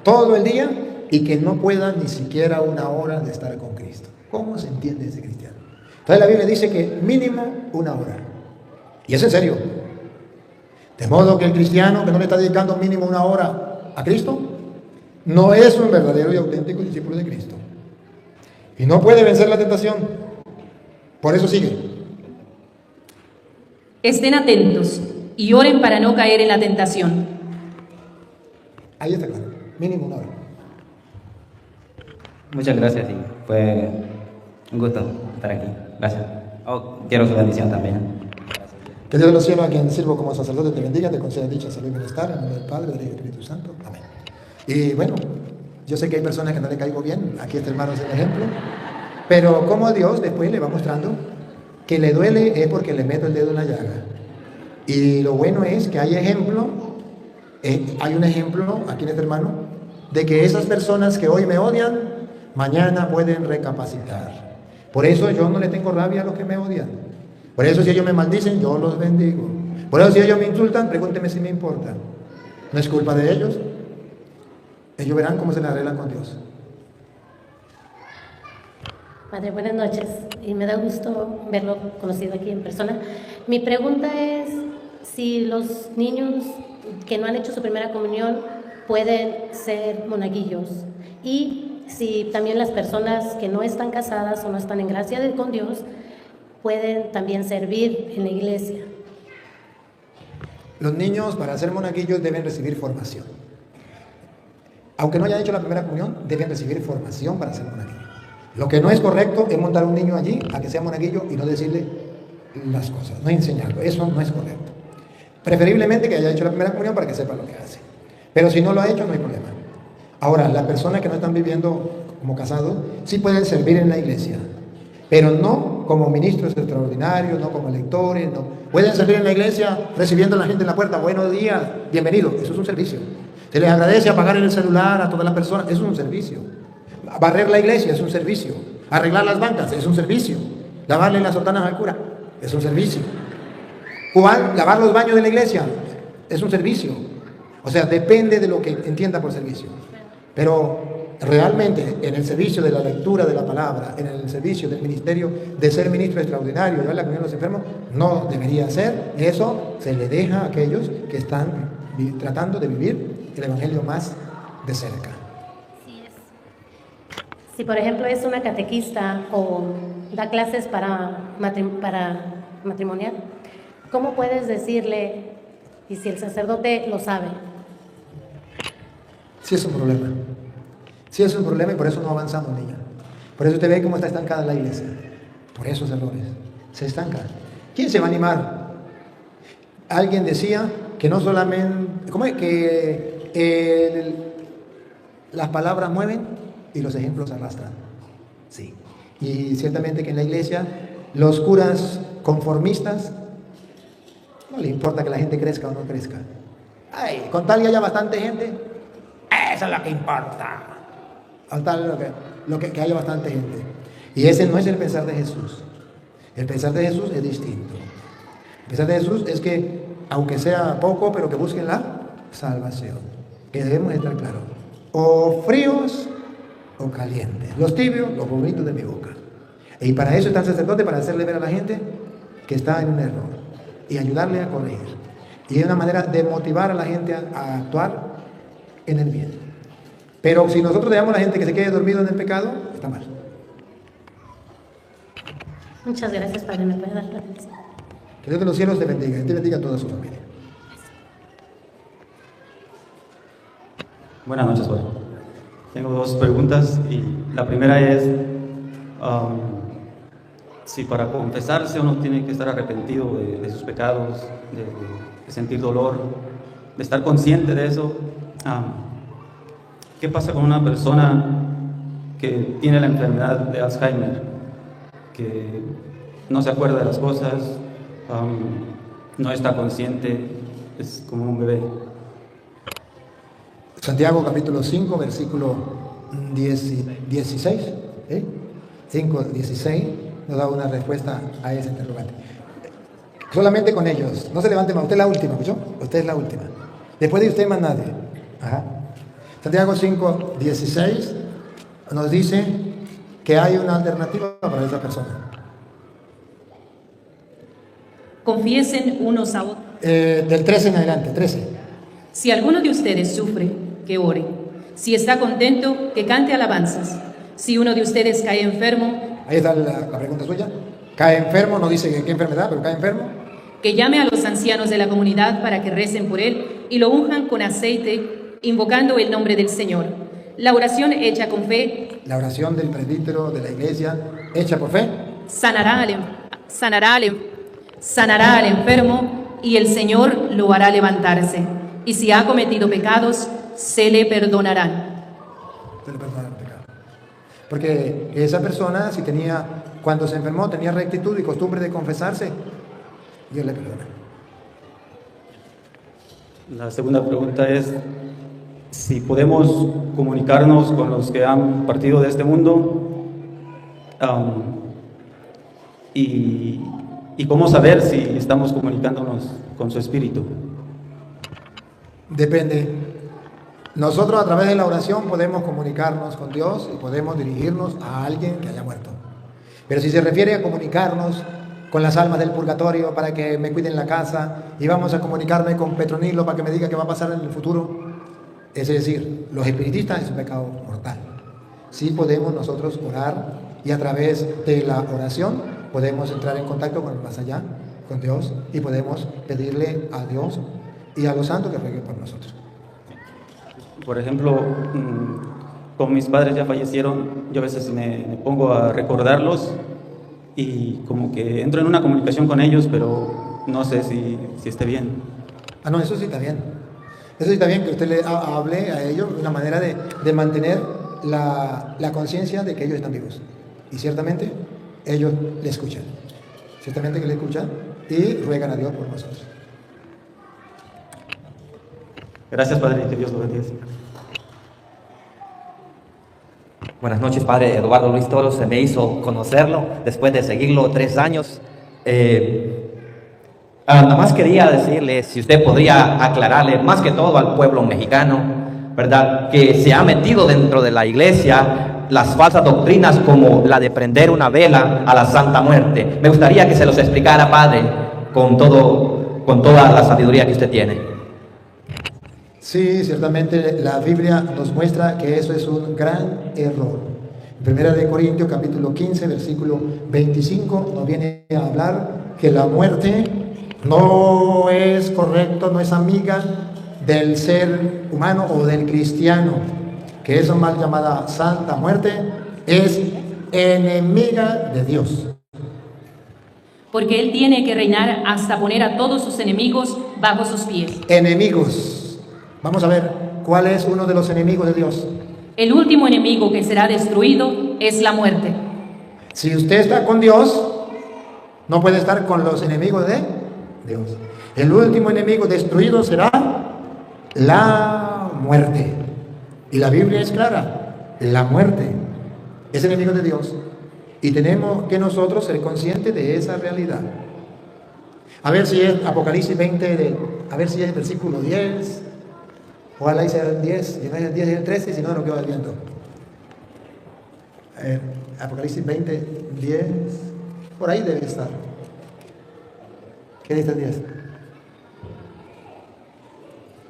todo el día y que no pueda ni siquiera 1 hora de estar con Cristo? ¿Cómo se entiende ese cristiano? Entonces la Biblia dice que mínimo 1 hora. Y es en serio. De modo que el cristiano que no le está dedicando mínimo 1 hora a Cristo no es un verdadero y auténtico discípulo de Cristo. Y no puede vencer la tentación. Por eso sigue. Estén atentos y oren para no caer en la tentación. Ahí está claro. Mínimo 1 hora. Muchas gracias y fue un gusto estar aquí. Gracias. Quiero su bendición también. Que Dios de los cielos, a quien sirvo como sacerdote, te bendiga, te conceda dicha, salud y bienestar, en nombre del Padre, del Hijo y del Espíritu Santo. Amén. Y bueno, yo sé que hay personas que no le caigo bien, aquí este hermano es el ejemplo, pero como Dios después le va mostrando que le duele es porque le meto el dedo en la llaga. Y lo bueno es que hay ejemplo, hay un ejemplo aquí en este hermano, de que esas personas que hoy me odian, mañana pueden recapacitar. Por eso yo no le tengo rabia a los que me odian. Por eso si ellos me maldicen, yo los bendigo. Por eso si ellos me insultan, pregúnteme si me importa. No es culpa de ellos. Ellos verán cómo se le arreglan con Dios. Padre, buenas noches. Y me da gusto verlo conocido aquí en persona. Mi pregunta es si los niños que no han hecho su primera comunión pueden ser monaguillos. Y si también las personas que no están casadas o no están en gracia con Dios pueden también servir en la iglesia. Los niños para ser monaguillos deben recibir formación. Aunque no hayan hecho la primera comunión, deben recibir formación para ser monaguillos. Lo que no es correcto es montar a un niño allí a que sea monaguillo y no decirle las cosas, no enseñarlo. Eso no es correcto. Preferiblemente que haya hecho la primera comunión para que sepa lo que hace. Pero si no lo ha hecho, no hay problema. Ahora, las personas que no están viviendo como casados, sí pueden servir en la iglesia, pero no como ministros extraordinarios, no como lectores, no. Pueden servir en la iglesia recibiendo a la gente en la puerta, buenos días, bienvenido, eso es un servicio. Se les agradece apagar el celular a todas las personas, eso es un servicio. Barrer la iglesia es un servicio. Arreglar las bancas es un servicio. Lavarle las sotanas al cura es un servicio. Lavar los baños de la iglesia es un servicio. O sea, depende de lo que entienda por servicio. Pero realmente en el servicio de la lectura de la palabra, en el servicio del ministerio de ser ministro extraordinario, llevar la comunión a los enfermos, no debería ser. Eso se le deja a aquellos que están tratando de vivir el evangelio más de cerca. Si por ejemplo es una catequista o da clases para matrimonial, ¿cómo puedes decirle, y si el sacerdote lo sabe? Sí es un problema. Sí es un problema y por eso no avanzamos, niña. Por eso usted ve cómo está estancada la iglesia. Por esos errores. Se estanca. ¿Quién se va a animar? Alguien decía que no solamente... ¿Cómo es? Que las palabras mueven y los ejemplos arrastran. Sí. Y ciertamente que en la iglesia los curas conformistas no les importa que la gente crezca o no crezca. Ay, con tal que haya bastante gente, eso es lo que importa. Con tal que haya bastante gente. Y ese no es el pensar de Jesús. El pensar de Jesús es distinto. El pensar de Jesús es que, aunque sea poco, pero que busquen la salvación. Que debemos estar claros. O fríos o calientes. Los tibios, los bonitos de mi boca. Y para eso está el sacerdote, para hacerle ver a la gente que está en un error y ayudarle a corregir. Y es una manera de motivar a la gente a actuar en el bien. Pero si nosotros dejamos a la gente que se quede dormido en el pecado, está mal. Muchas gracias, Padre. ¿Me puede dar la bendición? Que Dios de los cielos te bendiga y te bendiga a toda su familia. Buenas noches, Padre. Tengo dos preguntas y la primera es si para confesarse uno tiene que estar arrepentido de sus pecados, de sentir dolor, de estar consciente de eso. ¿Qué pasa con una persona que tiene la enfermedad de Alzheimer, que no se acuerda de las cosas, no está consciente, es como un bebé? Santiago capítulo 5, versículo 16, 5, 16, nos da una respuesta a ese interrogante. Solamente con ellos, no se levante más, usted es la última, ¿escuchó? Usted es la última. Después de usted más nadie. Ajá. Santiago 5, 16 nos dice que hay una alternativa para esa persona. Confiesen unos a otros. Del 13 en adelante, 13. Si alguno de ustedes sufre, que ore. Si está contento, que cante alabanzas. Si uno de ustedes cae enfermo, ahí está la pregunta suya. Cae enfermo, no dice qué enfermedad, pero cae enfermo. Que llame a los ancianos de la comunidad para que recen por él y lo unjan con aceite, invocando el nombre del Señor. La oración hecha con fe, la oración del presbítero de la iglesia hecha por fe, sanará al enfermo y el Señor lo hará levantarse. Y si ha cometido pecados, se le perdonarán. Se le perdonarán pecados. Porque esa persona, si cuando se enfermó, tenía rectitud y costumbre de confesarse, Dios le perdona. La segunda pregunta es si podemos comunicarnos con los que han partido de este mundo, y cómo saber si estamos comunicándonos con su espíritu. Depende. Nosotros a través de la oración podemos comunicarnos con Dios y podemos dirigirnos a alguien que haya muerto. Pero si se refiere a comunicarnos con las almas del purgatorio para que me cuiden la casa, y vamos a comunicarme con Petronilo para que me diga qué va a pasar en el futuro, es decir, los espiritistas es un pecado mortal. Sí podemos nosotros orar, y a través de la oración podemos entrar en contacto con el más allá, con Dios, y podemos pedirle a Dios y a los santos que rueguen por nosotros. Por ejemplo, como mis padres ya fallecieron, yo a veces me pongo a recordarlos y como que entro en una comunicación con ellos, pero no sé si esté bien. No, eso sí está bien. Eso sí está bien que usted le hable a ellos, una manera de mantener la conciencia de que ellos están vivos. Y ciertamente ellos le escuchan. Ciertamente que le escuchan y ruegan a Dios por nosotros. Gracias, Padre, que Dios lo bendiga. Buenas noches, Padre Eduardo Luis Toro. Se me hizo conocerlo después de seguirlo 3 años. Nada más quería decirle si usted podría aclararle, más que todo al pueblo mexicano, ¿verdad?, que se ha metido dentro de la iglesia las falsas doctrinas como la de prender una vela a la Santa Muerte. Me gustaría que se los explicara, Padre, con toda la sabiduría que usted tiene. Sí, ciertamente la Biblia nos muestra que eso es un gran error. En Primera de Corintios capítulo 15, versículo 25, nos viene a hablar que la muerte no es correcto, no es amiga del ser humano o del cristiano, que esa mal llamada Santa Muerte es enemiga de Dios. Porque Él tiene que reinar hasta poner a todos sus enemigos bajo sus pies. Enemigos. Vamos a ver, ¿cuál es uno de los enemigos de Dios? El último enemigo que será destruido es la muerte. Si usted está con Dios, no puede estar con los enemigos de Dios. El último enemigo destruido será la muerte. Y la Biblia es clara, la muerte es enemigo de Dios. Y tenemos que nosotros ser conscientes de esa realidad. A ver si es Apocalipsis 20, a ver si es el versículo 10. Ojalá sea el 10, y no es el 10 y el 13, si no lo quedo viendo. Apocalipsis 20, 10, por ahí debe estar. ¿Qué dice el 10?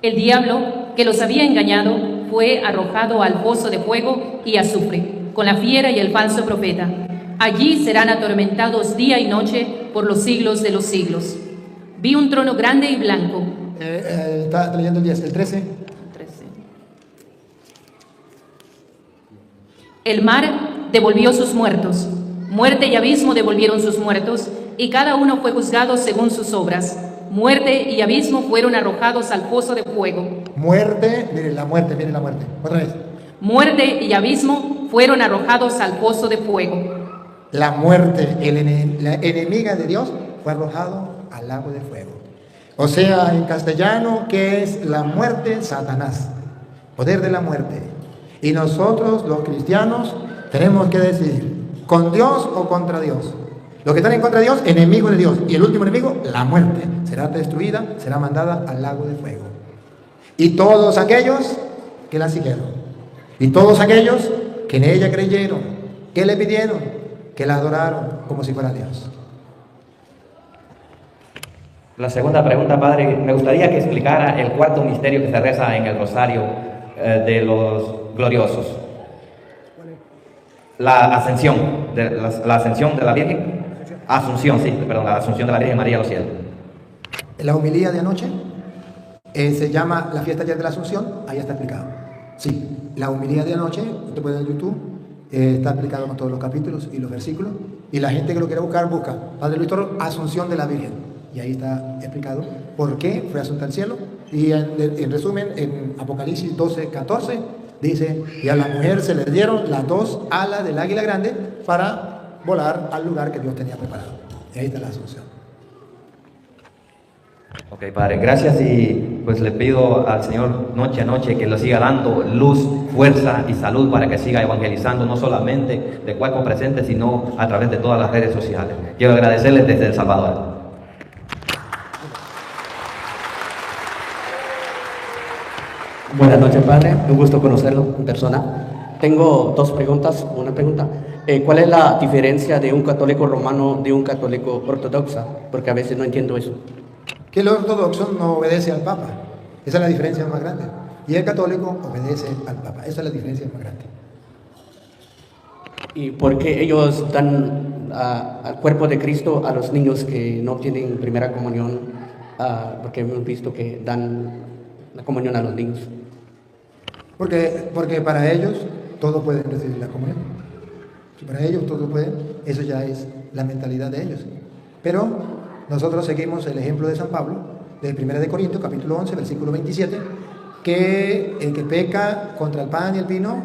El diablo, que los había engañado, fue arrojado al pozo de fuego y azufre, con la fiera y el falso profeta. Allí serán atormentados día y noche por los siglos de los siglos. Vi un trono grande y blanco. Está leyendo el 10, el 13. El mar devolvió sus muertos, muerte y abismo devolvieron sus muertos, y cada uno fue juzgado según sus obras. Muerte y abismo fueron arrojados al pozo de fuego. Muerte, miren la muerte, otra vez. Muerte y abismo fueron arrojados al pozo de fuego. La muerte, la enemiga de Dios, fue arrojado al lago de fuego. O sea, en castellano, ¿qué es la muerte? Satanás, poder de la muerte. Y nosotros, los cristianos, tenemos que decidir, ¿con Dios o contra Dios? Los que están en contra de Dios, enemigos de Dios. Y el último enemigo, la muerte. Será destruida, será mandada al lago de fuego. Y todos aquellos que la siguieron. Y todos aquellos que en ella creyeron, que le pidieron, que la adoraron como si fuera Dios. La segunda pregunta, Padre, me gustaría que explicara el cuarto misterio que se reza en el rosario de los gloriosos. La ascensión, la ascensión de la Virgen. Asunción, sí, perdón, la asunción de la Virgen María a los cielos. La homilía de anoche se llama la fiesta ayer de la Asunción, ahí está explicado. Sí, la homilía de anoche, usted puede ver en YouTube, está explicado con todos los capítulos y los versículos, y la gente que lo quiera buscar, busca Padre Luis Toro, Asunción de la Virgen, y ahí está explicado por qué fue asunta al cielo, y en resumen, en Apocalipsis 12:14, dice, y a la mujer se le dieron las dos alas del águila grande para volar al lugar que Dios tenía preparado. Y ahí está la asunción. Ok, Padre, gracias, y pues le pido al Señor noche a noche que le siga dando luz, fuerza y salud para que siga evangelizando no solamente de cuerpo presente, sino a través de todas las redes sociales. Quiero agradecerles desde El Salvador. Buenas noches, Padre, un gusto conocerlo en persona. Tengo dos preguntas, una pregunta. ¿Cuál es la diferencia de un católico romano de un católico ortodoxo? Porque a veces no entiendo eso. Que el ortodoxo no obedece al Papa. Esa es la diferencia más grande. Y el católico obedece al Papa. Esa es la diferencia más grande. ¿Y por qué ellos dan al cuerpo de Cristo a los niños que no tienen primera comunión? Porque hemos visto que dan la comunión a los niños. Porque para ellos todos pueden recibir la comunión. Si para ellos todos pueden, eso ya es la mentalidad de ellos. Pero nosotros seguimos el ejemplo de San Pablo, de 1 de Corintios, capítulo 11, versículo 27, que el que peca contra el pan y el vino,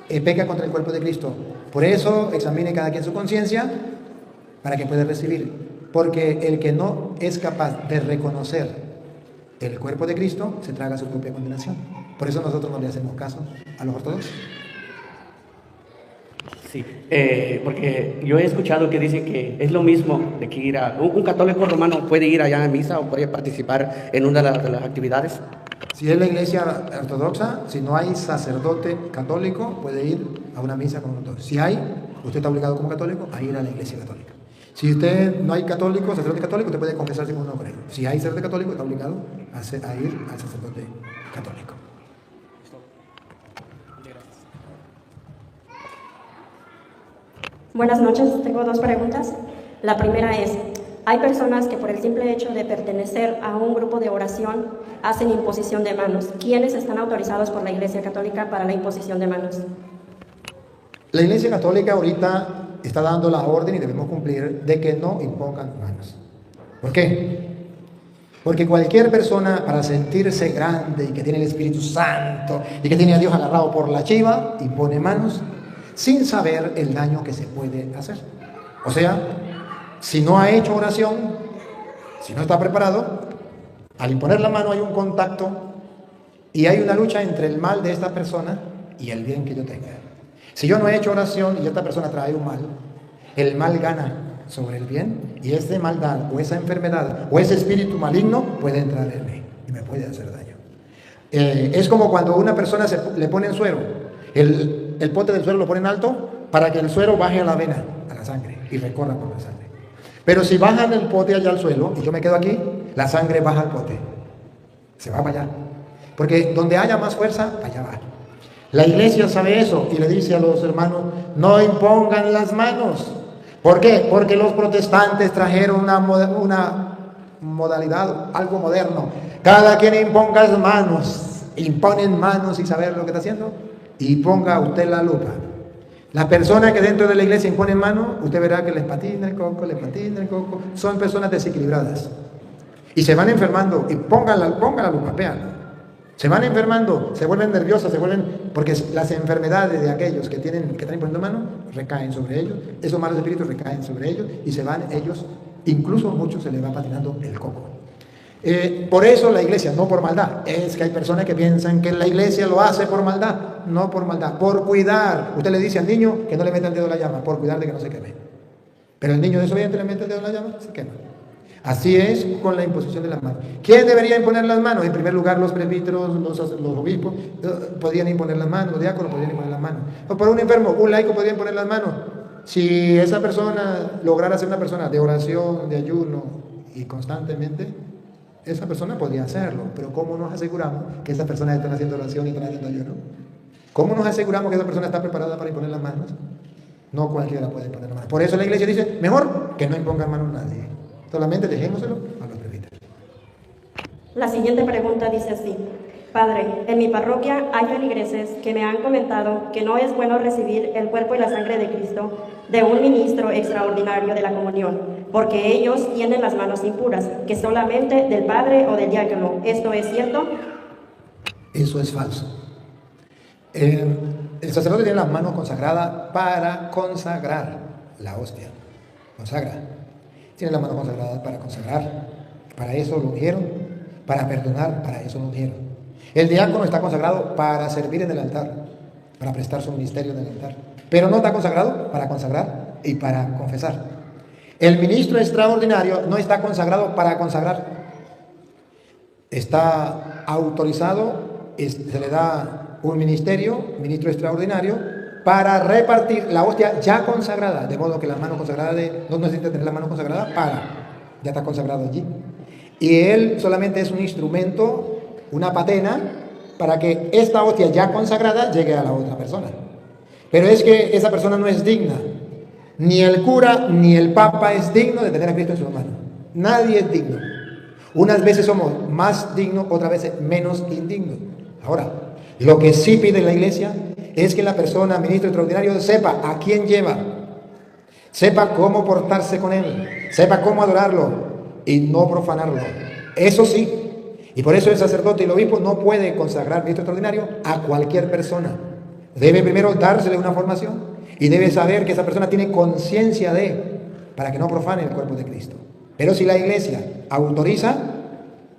peca contra el cuerpo de Cristo. Por eso examine cada quien su conciencia para que pueda recibir. Porque el que no es capaz de reconocer el cuerpo de Cristo, se traga su propia condenación. Por eso nosotros no le hacemos caso a los ortodoxos. Sí, porque yo he escuchado que dicen que es lo mismo de que ir a... Un católico romano puede ir allá a misa o puede participar en una de las actividades. Si es la iglesia ortodoxa, si no hay sacerdote católico, puede ir a una misa con ortodoxo. Si hay, usted está obligado como católico a ir a la iglesia católica. Si usted no hay católico, sacerdote católico, usted puede confesarse con uno con él. Si hay sacerdote católico, está obligado a ir al sacerdote católico. Buenas noches, tengo dos preguntas. La primera es, hay personas que por el simple hecho de pertenecer a un grupo de oración hacen imposición de manos. ¿Quiénes están autorizados por la Iglesia Católica para la imposición de manos? La Iglesia Católica ahorita está dando la orden y debemos cumplir de que no impongan manos. ¿Por qué? Porque cualquier persona para sentirse grande y que tiene el Espíritu Santo y que tiene a Dios agarrado por la chiva, impone manos sin saber el daño que se puede hacer. O sea, si no ha hecho oración, si no está preparado, al imponer la mano hay un contacto y hay una lucha entre el mal de esta persona y el bien que yo tenga. Si yo no he hecho oración y esta persona trae un mal, el mal gana sobre el bien y esa maldad o esa enfermedad o ese espíritu maligno puede entrar en mí y me puede hacer daño. Es como cuando a una persona le ponen suero. El pote del suero lo ponen alto para que el suero baje a la vena, a la sangre, y recorra por la sangre. Pero si bajan el pote allá al suelo y yo me quedo aquí, la sangre baja al pote. Se va para allá. Porque donde haya más fuerza, para allá va. La iglesia sabe eso y le dice a los hermanos, no impongan las manos. ¿Por qué? Porque los protestantes trajeron una modalidad, algo moderno. Cada quien imponga las manos, imponen manos sin saber lo que está haciendo. Y ponga usted la lupa. Las personas que dentro de la iglesia imponen mano, usted verá que les patina el coco, son personas desequilibradas. Y se van enfermando. Y pongan la lupa, vean. Se van enfermando, se vuelven nerviosos, porque las enfermedades de aquellos que están imponiendo mano recaen sobre ellos, esos malos espíritus recaen sobre ellos y se van ellos, incluso a muchos se les va patinando el coco. Por eso la iglesia, no por maldad, es que hay personas que piensan que la iglesia lo hace por maldad, no por maldad, por cuidar. Usted le dice al niño que no le meta el dedo en la llama, por cuidar de que no se queme. Pero el niño desobediente le mete el dedo en la llama, se quema. Así es con la imposición de las manos. ¿Quién debería imponer las manos? En primer lugar, los presbíteros, los obispos podrían imponer las manos, los diáconos podrían imponer las manos. O por un enfermo, un laico podría imponer las manos. Si esa persona lograra ser una persona de oración, de ayuno y constantemente, esa persona podría hacerlo. Pero ¿cómo nos aseguramos que esas personas están haciendo oración y están haciendo ayuno? ¿Cómo nos aseguramos que esa persona está preparada para imponer las manos? No cualquiera puede imponer las manos. Por eso la iglesia dice, mejor que no impongan manos a nadie. Solamente dejémoselo a los presbíteros. La siguiente pregunta dice así: Padre, en mi parroquia hay feligreses que me han comentado que no es bueno recibir el cuerpo y la sangre de Cristo de un ministro extraordinario de la comunión, porque ellos tienen las manos impuras, que solamente del padre o del diácono. ¿Esto es cierto? Eso es falso. El sacerdote tiene las manos consagradas para consagrar la hostia. Consagra. Tiene las manos consagradas para consagrar. Para eso lo ungieron. Para perdonar, para eso lo ungieron. El diácono está consagrado para servir en el altar, para prestar su ministerio en el altar. Pero no está consagrado para consagrar y para confesar. El ministro extraordinario no está consagrado para consagrar. Está autorizado, se le da un ministerio, ministro extraordinario, para repartir la hostia ya consagrada, de modo que las manos consagradas no necesita tener la mano consagrada ya está consagrado allí. Y él solamente es un instrumento, una patena, para que esta hostia ya consagrada llegue a la otra persona. Pero es que esa persona no es digna. Ni el cura ni el papa es digno de tener a Cristo en su mano. Nadie es digno. Unas veces somos más dignos, otras veces menos indignos. Ahora, lo que sí pide la iglesia es que la persona, ministro extraordinario, sepa a quién lleva, sepa cómo portarse con él, sepa cómo adorarlo y no profanarlo. Eso sí. Y por eso el sacerdote y el obispo no puede consagrar ministro extraordinario a cualquier persona. Debe primero dársele una formación y debe saber que esa persona tiene conciencia para que no profane el cuerpo de Cristo. Pero si la iglesia autoriza,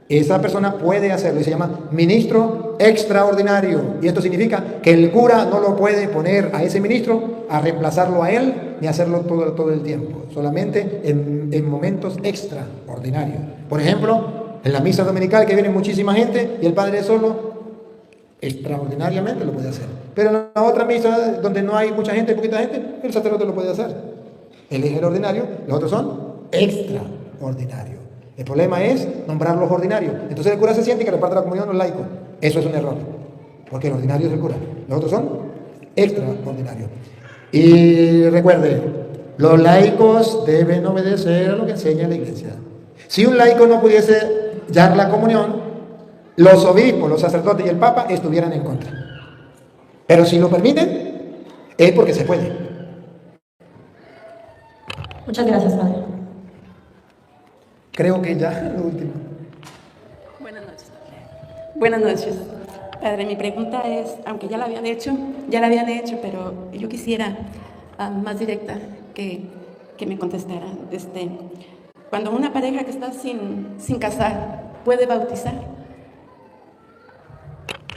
esa persona puede hacerlo y se llama ministro extraordinario. Y esto significa que el cura no lo puede poner a ese ministro a reemplazarlo a él ni hacerlo todo el tiempo, solamente en momentos extraordinarios. Por ejemplo, en la misa dominical que viene muchísima gente y el padre solo, extraordinariamente lo puede hacer. Pero en la otra misa donde no hay mucha gente, poquita gente, el sacerdote lo puede hacer. Él es el ordinario, los otros son extraordinarios. El problema es nombrar los ordinarios. Entonces el cura se siente que reparte la comunión a los laicos. Eso es un error, porque el ordinario es el cura, los otros son extraordinarios. Y recuerde, los laicos deben obedecer a lo que enseña la iglesia. Si un laico no pudiese dar la comunión, los obispos, los sacerdotes y el papa estuvieran en contra. Pero si lo permiten, es porque se puede. Muchas gracias, Padre. Creo que ya lo último. Buenas noches. Buenas noches. Padre, mi pregunta es, aunque ya la habían hecho, pero yo quisiera más directa que me contestara. Cuando una pareja que está sin casar puede bautizar.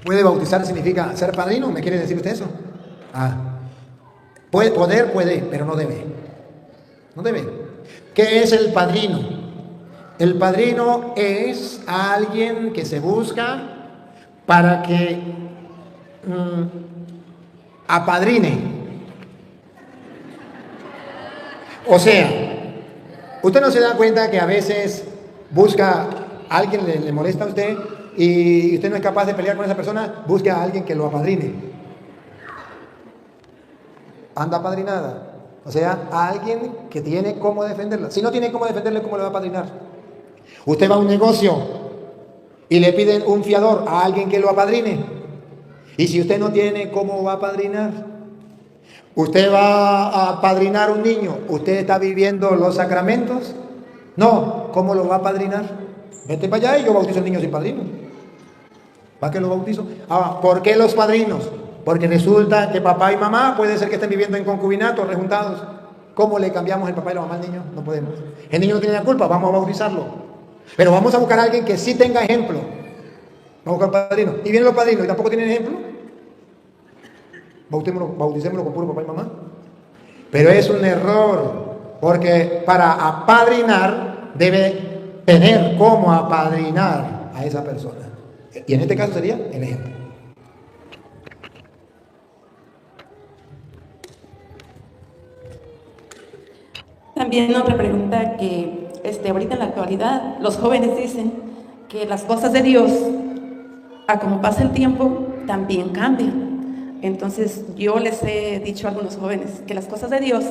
¿Puede bautizar significa ser padrino? ¿Me quiere decir usted eso? Puede, pero no debe. No debe. ¿Qué es el padrino? El padrino es alguien que se busca para que apadrine. O sea, usted no se da cuenta que a veces busca a alguien, le molesta a usted y usted no es capaz de pelear con esa persona, busque a alguien que lo apadrine. Anda apadrinada. O sea, a alguien que tiene cómo defenderla. Si no tiene cómo defenderle, ¿cómo le va a apadrinar? Usted va a un negocio y le piden un fiador a alguien que lo apadrine. Y si usted no tiene cómo va a apadrinar, usted va a apadrinar un niño. ¿Usted está viviendo los sacramentos? No, ¿cómo lo va a apadrinar? Vete para allá y yo bautizo al niño sin padrino. ¿Para qué los bautizo? ¿Por qué los padrinos? Porque resulta que papá y mamá puede ser que estén viviendo en concubinato, rejuntados. ¿Cómo le cambiamos el papá y la mamá al niño? No podemos. El niño no tiene la culpa, vamos a bautizarlo. Pero vamos a buscar a alguien que sí tenga ejemplo. Vamos a buscar padrinos. Y vienen los padrinos y tampoco tienen ejemplo. Bauticémoslo con puro papá y mamá. Pero es un error, porque para apadrinar debe tener cómo apadrinar a esa persona. Y en este caso sería el ejemplo. También otra pregunta que ahorita en la actualidad los jóvenes dicen que las cosas de Dios, a como pasa el tiempo, también cambian. Entonces yo les he dicho a algunos jóvenes que las cosas de Dios,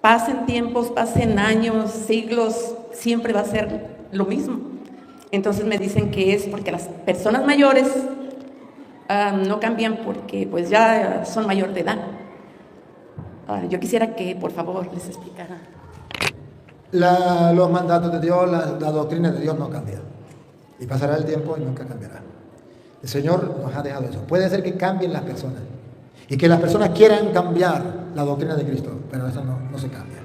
pasen tiempos, pasen años, siglos, siempre va a ser lo mismo. Entonces me dicen que es porque las personas mayores no cambian porque pues ya son mayor de edad. Yo quisiera que por favor les explicara. Los mandatos de Dios, la doctrina de Dios no cambia. Y pasará el tiempo y nunca cambiará. El Señor nos ha dejado eso. Puede ser que cambien las personas y que las personas quieran cambiar la doctrina de Cristo, pero eso no se cambia.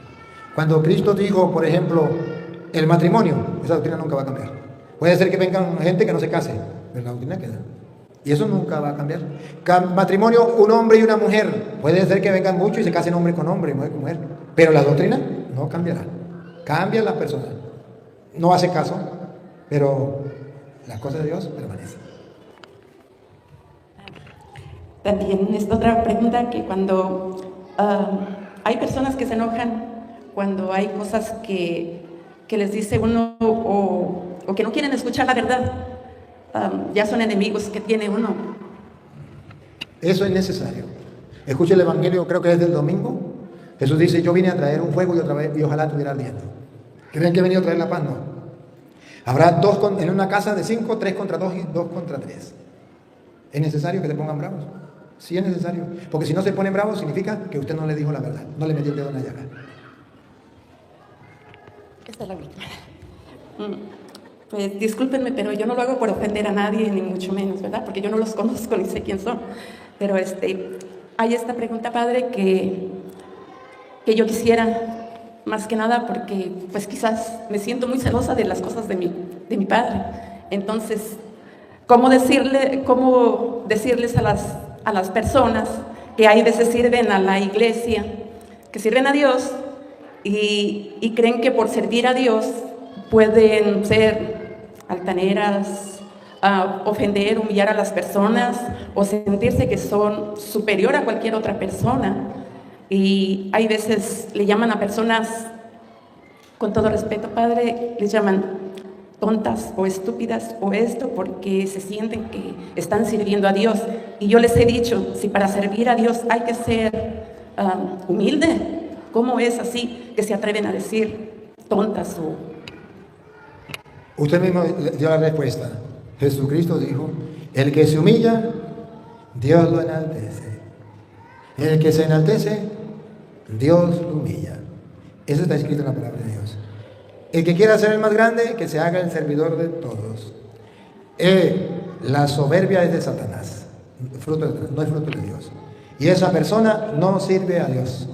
Cuando Cristo dijo, por ejemplo, el matrimonio, esa doctrina nunca va a cambiar. Puede ser que vengan gente que no se case, pero la doctrina queda. Y eso nunca va a cambiar. Matrimonio, un hombre y una mujer. Puede ser que vengan muchos y se casen hombre con hombre y mujer con mujer, pero la doctrina no cambiará. Cambia la persona. No hace caso, pero las cosas de Dios permanecen. También esta otra pregunta, que cuando hay personas que se enojan, cuando hay cosas que les dice uno o que no quieren escuchar la verdad, ya son enemigos que tiene uno. Eso es necesario. Escuche el Evangelio, creo que es del domingo. Jesús dice, yo vine a traer un fuego y ojalá estuviera ardiendo. ¿Creen que he venido a traer la paz? No. Habrá en una casa de 5, 3 contra 2 y 2 contra 3. ¿Es necesario que se pongan bravos? Sí es necesario. Porque si no se ponen bravos significa que usted no le dijo la verdad, no le metió el dedo en la llaga. Esta es la última. Pues discúlpenme, pero yo no lo hago por ofender a nadie, ni mucho menos, ¿verdad? Porque yo no los conozco ni sé quién son. Pero hay esta pregunta, padre, que yo quisiera, más que nada, porque pues quizás me siento muy celosa de las cosas de mi padre. Entonces, ¿cómo decirles a las personas que hay veces sirven a la iglesia, que sirven a Dios y creen que por servir a Dios pueden ser altaneras, ofender, humillar a las personas o sentirse que son superior a cualquier otra persona? Y hay veces le llaman a personas, con todo respeto, padre, les llaman tontas o estúpidas o esto porque se sienten que están sirviendo a Dios. Y yo les he dicho, si para servir a Dios hay que ser humilde, ¿cómo es así que se atreven a decir tontas o...? Usted mismo dio la respuesta. Jesucristo dijo, el que se humilla, Dios lo enaltece. El que se enaltece, Dios lo humilla. Eso está escrito en la palabra de Dios. El que quiera ser el más grande, que se haga el servidor de todos. La soberbia es de Satanás, no es fruto de Dios. Y esa persona no sirve a Dios.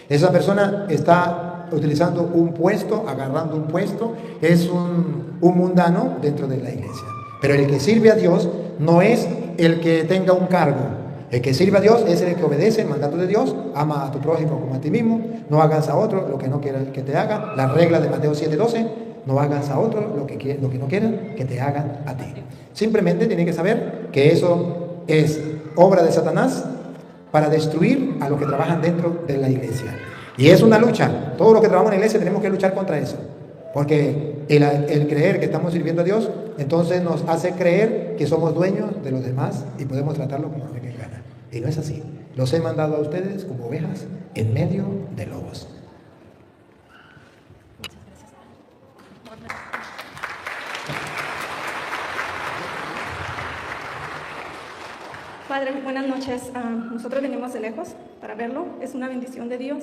Esa persona está utilizando un puesto, agarrando un puesto, es un mundano dentro de la iglesia. Pero el que sirve a Dios no es el que tenga un cargo. El que sirve a Dios es el que obedece el mandato de Dios, ama a tu prójimo como a ti mismo, no hagas a otro lo que no quieras que te haga. La regla de Mateo 7:12, no hagas a otro lo que no quieran que te hagan a ti. Simplemente tienen que saber que eso es obra de Satanás para destruir a los que trabajan dentro de la iglesia. Y es una lucha. Todos los que trabajamos en la iglesia tenemos que luchar contra eso. Porque el creer que estamos sirviendo a Dios, entonces nos hace creer que somos dueños de los demás y podemos tratarlo como nos dé gana. Y no es así. Los he mandado a ustedes como ovejas en medio de lobos. Padre, buenas noches. Nosotros venimos de lejos para verlo. Es una bendición de Dios.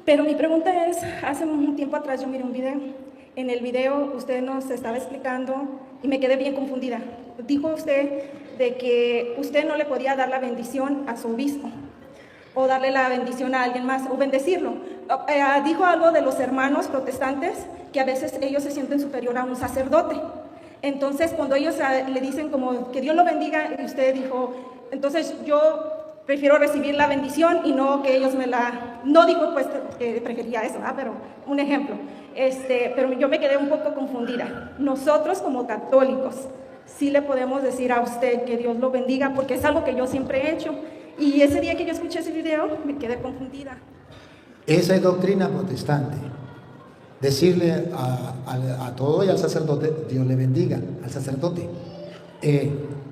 Pero mi pregunta es, hace un tiempo atrás yo miré un video En el video usted nos estaba explicando y me quedé bien confundida. Dijo usted de que usted no le podía dar la bendición a su obispo o darle la bendición a alguien más o bendecirlo. Dijo algo de los hermanos protestantes que a veces ellos se sienten superior a un sacerdote. Entonces cuando ellos le dicen como que Dios lo bendiga, y usted dijo, entonces yo prefiero recibir la bendición y no que ellos me la... No digo pues que prefería eso, pero un ejemplo. Pero yo me quedé un poco confundida. Nosotros como católicos sí le podemos decir a usted que Dios lo bendiga, porque es algo que yo siempre he hecho. Y ese día que yo escuché ese video me quedé confundida. Esa es doctrina protestante. Decirle a todo y al sacerdote, Dios le bendiga al sacerdote.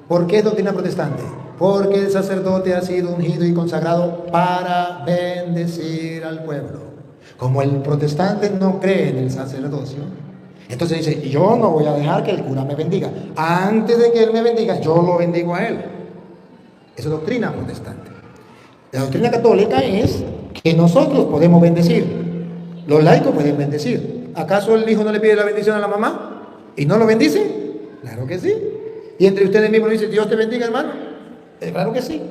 ¿Por qué es doctrina protestante? Porque el sacerdote ha sido ungido y consagrado para bendecir al pueblo. Como el protestante no cree en el sacerdocio, entonces dice, yo no voy a dejar que el cura me bendiga. Antes de que él me bendiga, yo lo bendigo a él. Eso es doctrina protestante. La doctrina católica es que nosotros podemos bendecir. Los laicos pueden bendecir. ¿Acaso el hijo no le pide la bendición a la mamá y no lo bendice? Claro que sí. Y entre ustedes mismos dicen, Dios te bendiga, hermano. Claro que sí.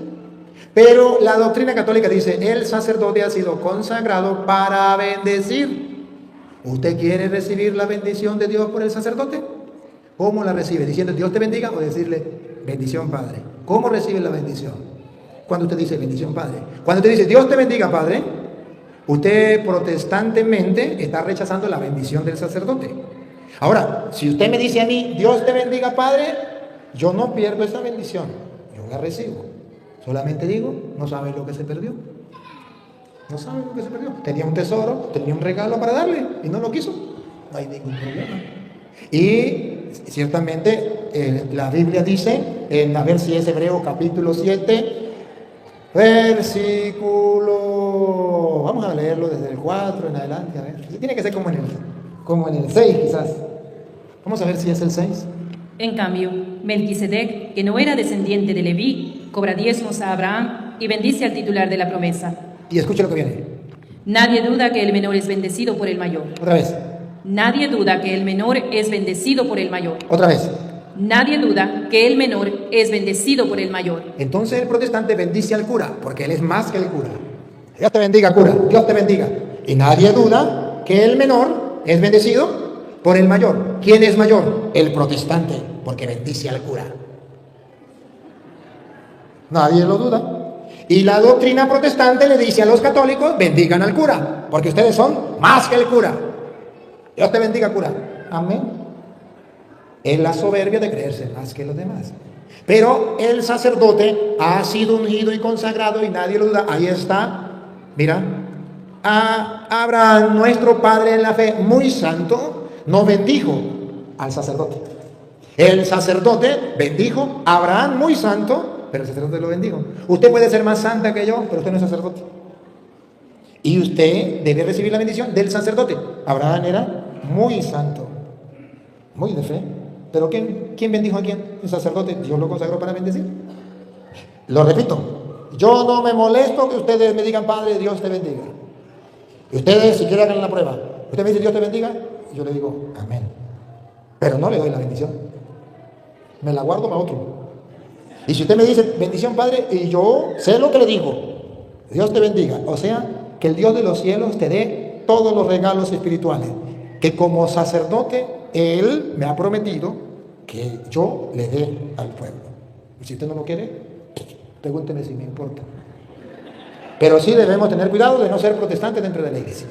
Pero la doctrina católica dice, el sacerdote ha sido consagrado para bendecir. ¿Usted quiere recibir la bendición de Dios por el sacerdote? ¿Cómo la recibe? ¿Diciendo Dios te bendiga o decirle bendición Padre? ¿Cómo recibe la bendición? Cuando usted dice bendición Padre. Cuando usted dice Dios te bendiga Padre, usted protestantemente está rechazando la bendición del sacerdote. Ahora, si usted me dice a mí Dios te bendiga Padre, yo no pierdo esa bendición, yo la recibo. Solamente digo, no sabe lo que se perdió. No sabe lo que se perdió. Tenía un tesoro, tenía un regalo para darle y no lo quiso. No hay ningún problema. Y ciertamente la Biblia dice, a ver si es Hebreo capítulo 7, versículo, vamos a leerlo desde el 4 en adelante, a ver. Tiene que ser como en el 6 quizás. Vamos a ver si es el 6. En cambio, Melquisedec, que no era descendiente de Leví, cobra diezmos a Abraham y bendice al titular de la promesa. Y escuche lo que viene. Nadie duda que el menor es bendecido por el mayor. Otra vez. Nadie duda que el menor es bendecido por el mayor. Otra vez. Nadie duda que el menor es bendecido por el mayor. Entonces el protestante bendice al cura, porque él es más que el cura. Dios te bendiga, cura. Dios te bendiga. Y nadie duda que el menor es bendecido por el mayor. ¿Quién es mayor? El protestante, porque bendice al cura. Nadie lo duda. Y la doctrina protestante le dice a los católicos, bendigan al cura, porque ustedes son más que el cura. Dios te bendiga, cura. Amén. Es la soberbia de creerse más que los demás. Pero el sacerdote ha sido ungido y consagrado y nadie lo duda. Ahí está. Mira. Abraham, nuestro padre en la fe, muy santo, no bendijo al sacerdote. El sacerdote bendijo a Abraham, muy santo, pero el sacerdote lo bendijo. Usted puede ser más santa que yo, pero usted no es sacerdote. Y usted debe recibir la bendición del sacerdote. Abraham era muy santo, muy de fe. ¿Pero quién bendijo a quién? El sacerdote. Dios lo consagró para bendecir. Lo repito, yo no me molesto que ustedes me digan, Padre, Dios te bendiga. Y ustedes, si quieren hagan la prueba, usted me dice, Dios te bendiga, y yo le digo, amén. Pero no le doy la bendición. Me la guardo para otro. Y si usted me dice, bendición, Padre, y yo sé lo que le digo, Dios te bendiga. O sea, que el Dios de los cielos te dé todos los regalos espirituales. Que como sacerdote, Él me ha prometido que yo le dé al pueblo. Y si usted no lo quiere, pregúnteme si me importa. Pero sí debemos tener cuidado de no ser protestantes dentro de la iglesia.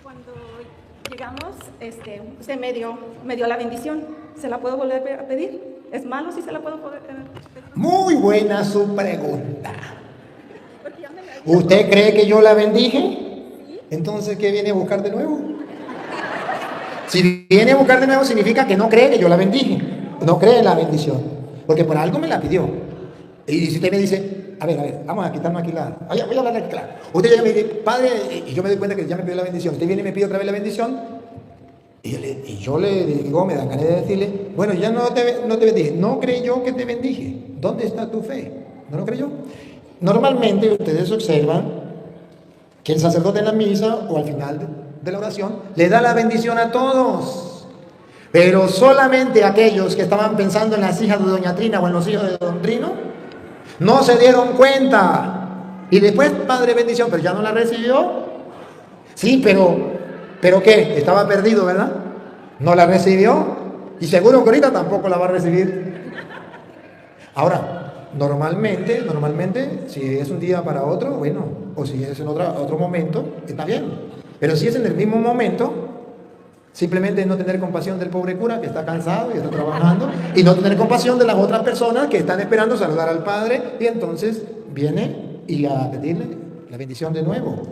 Cuando llegamos, usted me dio la bendición. ¿Se la puedo volver a pedir? ¿Es malo si se la puedo poder pedir? Muy buena su pregunta. ¿Usted cree que yo la bendije? Entonces, ¿qué viene a buscar de nuevo? Si viene a buscar de nuevo, significa que no cree que yo la bendije. No cree en la bendición. Porque por algo me la pidió. Y si usted me dice, a ver, vamos a quitarnos aquí voy a hablar aquí claro. Usted llega y me dice, Padre, y yo me doy cuenta que ya me pidió la bendición. Usted viene y me pide otra vez la bendición. Y yo le digo, me dan ganas de decirle, bueno, ya no te bendije. No creyó que te bendije. ¿Dónde está tu fe? ¿No lo creyó? Normalmente ustedes observan que el sacerdote en la misa o al final de la oración, le da la bendición a todos. Pero solamente aquellos que estaban pensando en las hijas de doña Trina o en los hijos de don Trino, no se dieron cuenta. Y después, Padre, bendición, pero ya no la recibió. Sí, pero ¿qué? Estaba perdido, ¿verdad? No la recibió. Y seguro que ahorita tampoco la va a recibir. Ahora, normalmente, si es un día para otro, bueno, o si es en otro momento, está bien. Pero si es en el mismo momento, simplemente no tener compasión del pobre cura que está cansado y está trabajando, y no tener compasión de las otras personas que están esperando saludar al Padre, y entonces viene y a pedirle la bendición de nuevo.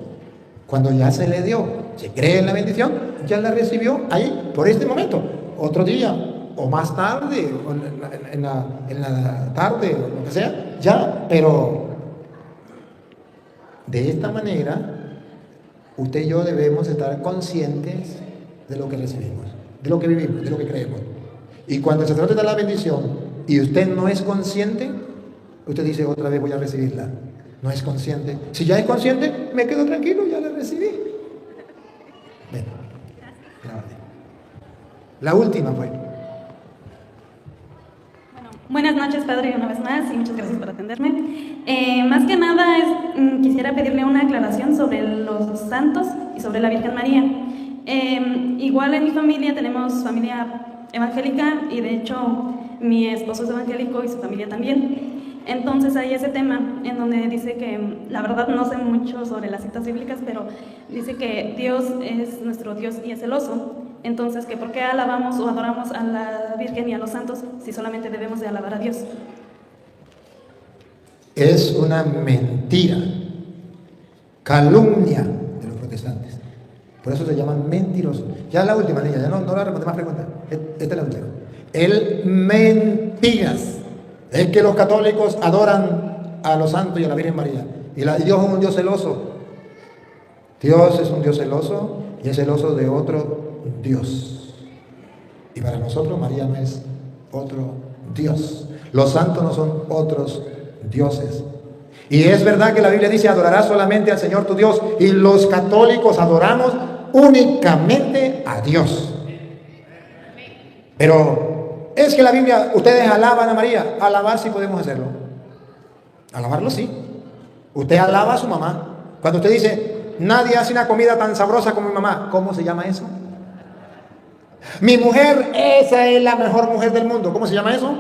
Cuando ya se le dio, se cree en la bendición, ya la recibió ahí, por este momento. Otro día, o más tarde, o en la tarde, o lo que sea, ya, pero de esta manera, usted y yo debemos estar conscientes de lo que recibimos, de lo que vivimos, de lo que creemos. Y cuando el sacerdote da la bendición y usted no es consciente, usted dice otra vez voy a recibirla. No es consciente. Si ya es consciente, me quedo tranquilo, ya la recibí. Ven. La última fue. Buenas noches, Padre, una vez más, y muchas gracias por atenderme. Más que nada, quisiera pedirle una aclaración sobre los santos y sobre la Virgen María. Igual en mi familia tenemos familia evangélica, y de hecho mi esposo es evangélico y su familia también. Entonces hay ese tema en donde dice que, la verdad no sé mucho sobre las citas bíblicas, pero dice que Dios es nuestro Dios y es celoso. Entonces, que ¿por qué alabamos o adoramos a la Virgen y a los santos si solamente debemos de alabar a Dios? Es una mentira, calumnia de los protestantes. Por eso se llaman mentirosos. Ya la última, niña, ya no la responde más preguntas. Esta es la última. El mentiras. Es que los católicos adoran a los santos y a la Virgen María. Y Dios es un Dios celoso. Dios es un Dios celoso y es celoso de otro Dios. Y para nosotros María no es otro Dios. Los santos no son otros dioses. Y es verdad que la Biblia dice adorarás solamente al Señor tu Dios. Y los católicos adoramos únicamente a Dios. Pero es que la Biblia, ustedes alaban a María. Alabar sí podemos hacerlo. Alabarlo sí. Usted alaba a su mamá. Cuando usted dice, nadie hace una comida tan sabrosa como mi mamá. ¿Cómo se llama eso? Mi mujer, esa es la mejor mujer del mundo. ¿Cómo se llama eso?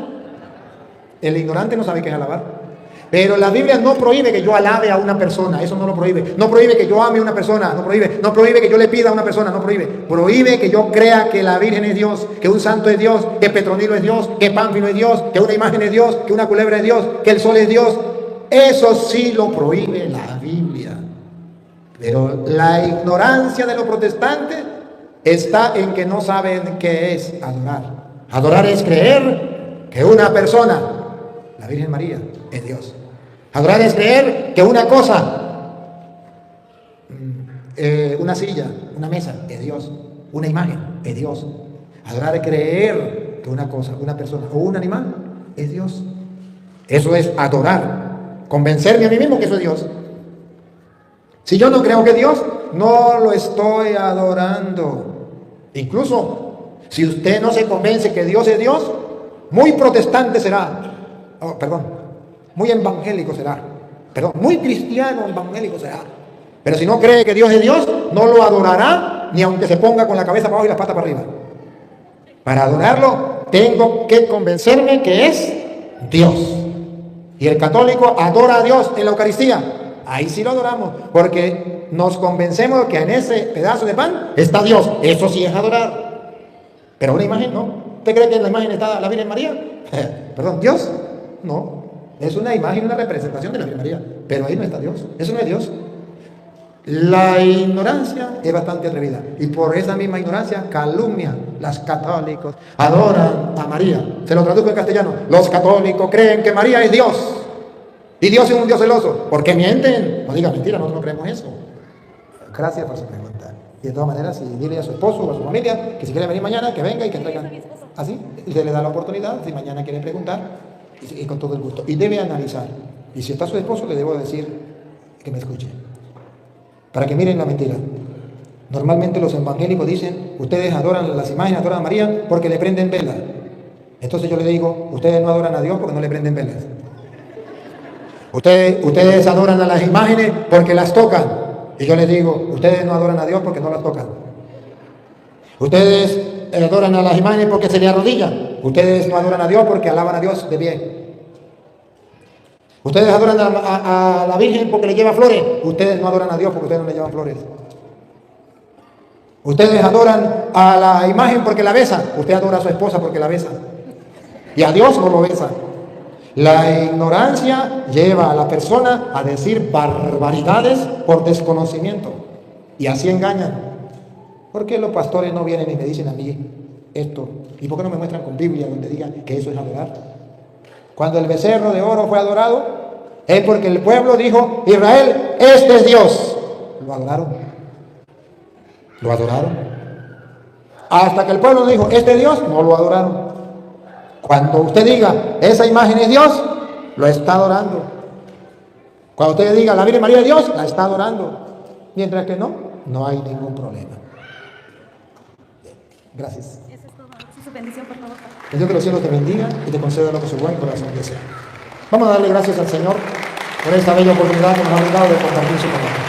El ignorante no sabe qué es alabar. Pero la Biblia no prohíbe que yo alabe a una persona, eso no lo prohíbe. No prohíbe que yo ame a una persona, no prohíbe. No prohíbe que yo le pida a una persona, no prohíbe. Prohíbe que yo crea que la Virgen es Dios, que un santo es Dios, que Petronilo es Dios, que Pánfilo es Dios, que una imagen es Dios, que una culebra es Dios, que el sol es Dios. Eso sí lo prohíbe la Biblia. Pero la ignorancia de los protestantes está en que no saben qué es adorar. Adorar es creer que una persona, la Virgen María, es Dios. Adorar es creer que una cosa, una silla, una mesa, es Dios. Una imagen, es Dios. Adorar es creer que una cosa, una persona o un animal es Dios. Eso es adorar. Convencerme a mí mismo que eso es Dios. Si yo no creo que es Dios, no lo estoy adorando. Incluso, si usted no se convence que Dios es Dios, muy protestante será. Muy evangélico será. Muy cristiano evangélico será. Pero si no cree que Dios es Dios, no lo adorará, ni aunque se ponga con la cabeza para abajo y las patas para arriba. Para adorarlo, tengo que convencerme que es Dios. Y el católico adora a Dios en la Eucaristía. Ahí sí lo adoramos, porque nos convencemos que en ese pedazo de pan está Dios. Eso sí es adorar. Pero una imagen no. ¿Usted cree que en la imagen está la Virgen María? ¿Dios? No. Es una imagen, una representación de la Virgen María. Pero ahí no está Dios. Eso no es Dios. La ignorancia es bastante atrevida. Y por esa misma ignorancia calumnian los católicos. Adoran a María. Se lo traduzco en castellano. Los católicos creen que María es Dios. Y Dios es un Dios celoso. ¿Por qué mienten? No diga mentira, nosotros no creemos eso. Gracias por su pregunta. Y de todas maneras, si dile a su esposo o a su familia que si quiere venir mañana, que venga y que traigan. Así, y se le da la oportunidad, si mañana quiere preguntar, y con todo el gusto. Y debe analizar. Y si está su esposo, le debo decir que me escuche. Para que miren la mentira. Normalmente los evangélicos dicen, ustedes adoran las imágenes, adoran a María porque le prenden velas. Entonces yo le digo, ustedes no adoran a Dios porque no le prenden velas. Ustedes adoran a las imágenes porque las tocan. Y yo les digo, ustedes no adoran a Dios porque no las tocan. Ustedes adoran a las imágenes porque se le arrodillan. Ustedes no adoran a Dios porque alaban a Dios de pie. Ustedes adoran a la Virgen porque le lleva flores. Ustedes no adoran a Dios porque ustedes no le llevan flores. Ustedes adoran a la imagen porque la besan. Usted adora a su esposa porque la besa. Y a Dios no lo besa. La ignorancia lleva a la persona a decir barbaridades por desconocimiento. Y así engañan. ¿Por qué los pastores no vienen y me dicen a mí esto? ¿Y por qué no me muestran con Biblia donde digan que eso es adorar? Cuando el becerro de oro fue adorado, es porque el pueblo dijo, Israel, este es Dios. Lo adoraron. Lo adoraron. Hasta que el pueblo dijo, este es Dios, no lo adoraron. Cuando usted diga, esa imagen es Dios, lo está adorando. Cuando usted diga, la Virgen María es Dios, la está adorando. Mientras que no, no hay ningún problema. Gracias. Eso es todo. Su bendición, por favor. Que Dios de los cielos te bendiga y te conceda lo que su buen corazón desea. Vamos a darle gracias al Señor por esta bella oportunidad que nos ha brindado de compartir su palabra.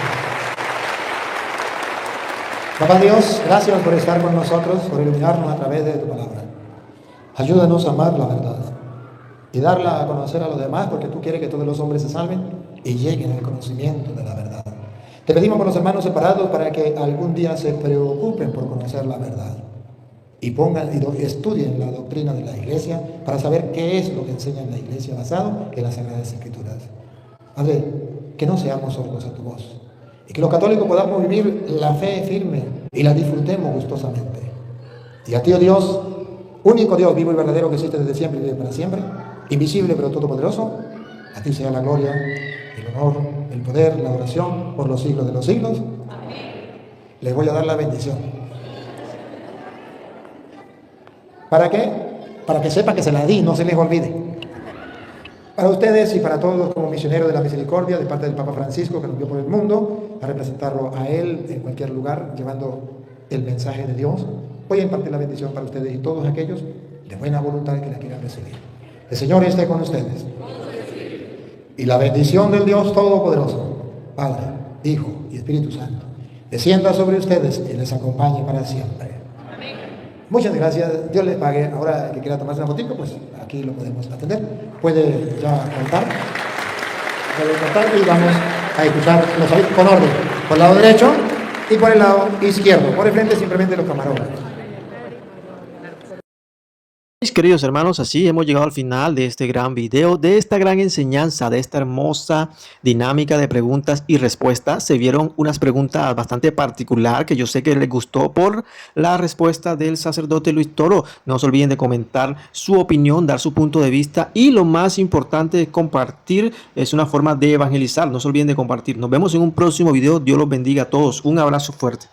Papá Dios, gracias por estar con nosotros, por iluminarnos a través de tu palabra. Ayúdanos a amar la verdad y darla a conocer a los demás, porque tú quieres que todos los hombres se salven y lleguen al conocimiento de la verdad. Te pedimos por los hermanos separados para que algún día se preocupen por conocer la verdad y pongan y estudien la doctrina de la iglesia para saber qué es lo que enseña la iglesia basado en las Sagradas Escrituras. Padre, que no seamos sordos a tu voz y que los católicos podamos vivir la fe firme y la disfrutemos gustosamente. Y a ti, oh Dios, único Dios vivo y verdadero que existe desde siempre y vive para siempre, invisible pero todopoderoso, a ti sea la gloria, el honor, el poder, la adoración por los siglos de los siglos. Amén. Les voy a dar la bendición. ¿Para qué? Para que sepan que se la di, no se les olvide. Para ustedes y para todos como misioneros de la misericordia de parte del Papa Francisco que nos envió por el mundo a representarlo a él en cualquier lugar llevando el mensaje de Dios, voy a impartir la bendición para ustedes y todos aquellos de buena voluntad que la quieran recibir. El Señor esté con ustedes. Y la bendición del Dios Todopoderoso, Padre, Hijo y Espíritu Santo, descienda sobre ustedes y les acompañe para siempre. Amén. Muchas gracias. Dios les pague. Ahora que quiera tomarse una fotito, pues aquí lo podemos atender. Puede ya contar. Puede contar y vamos a escuchar los saludos con orden. Por el lado derecho y por el lado izquierdo. Por el frente simplemente los camarógrafos. Mis queridos hermanos, así hemos llegado al final de este gran video, de esta gran enseñanza, de esta hermosa dinámica de preguntas y respuestas. Se vieron unas preguntas bastante particular que yo sé que les gustó por la respuesta del sacerdote Luis Toro. No se olviden de comentar su opinión, dar su punto de vista y lo más importante es compartir. Es una forma de evangelizar. No se olviden de compartir. Nos vemos en un próximo video. Dios los bendiga a todos. Un abrazo fuerte.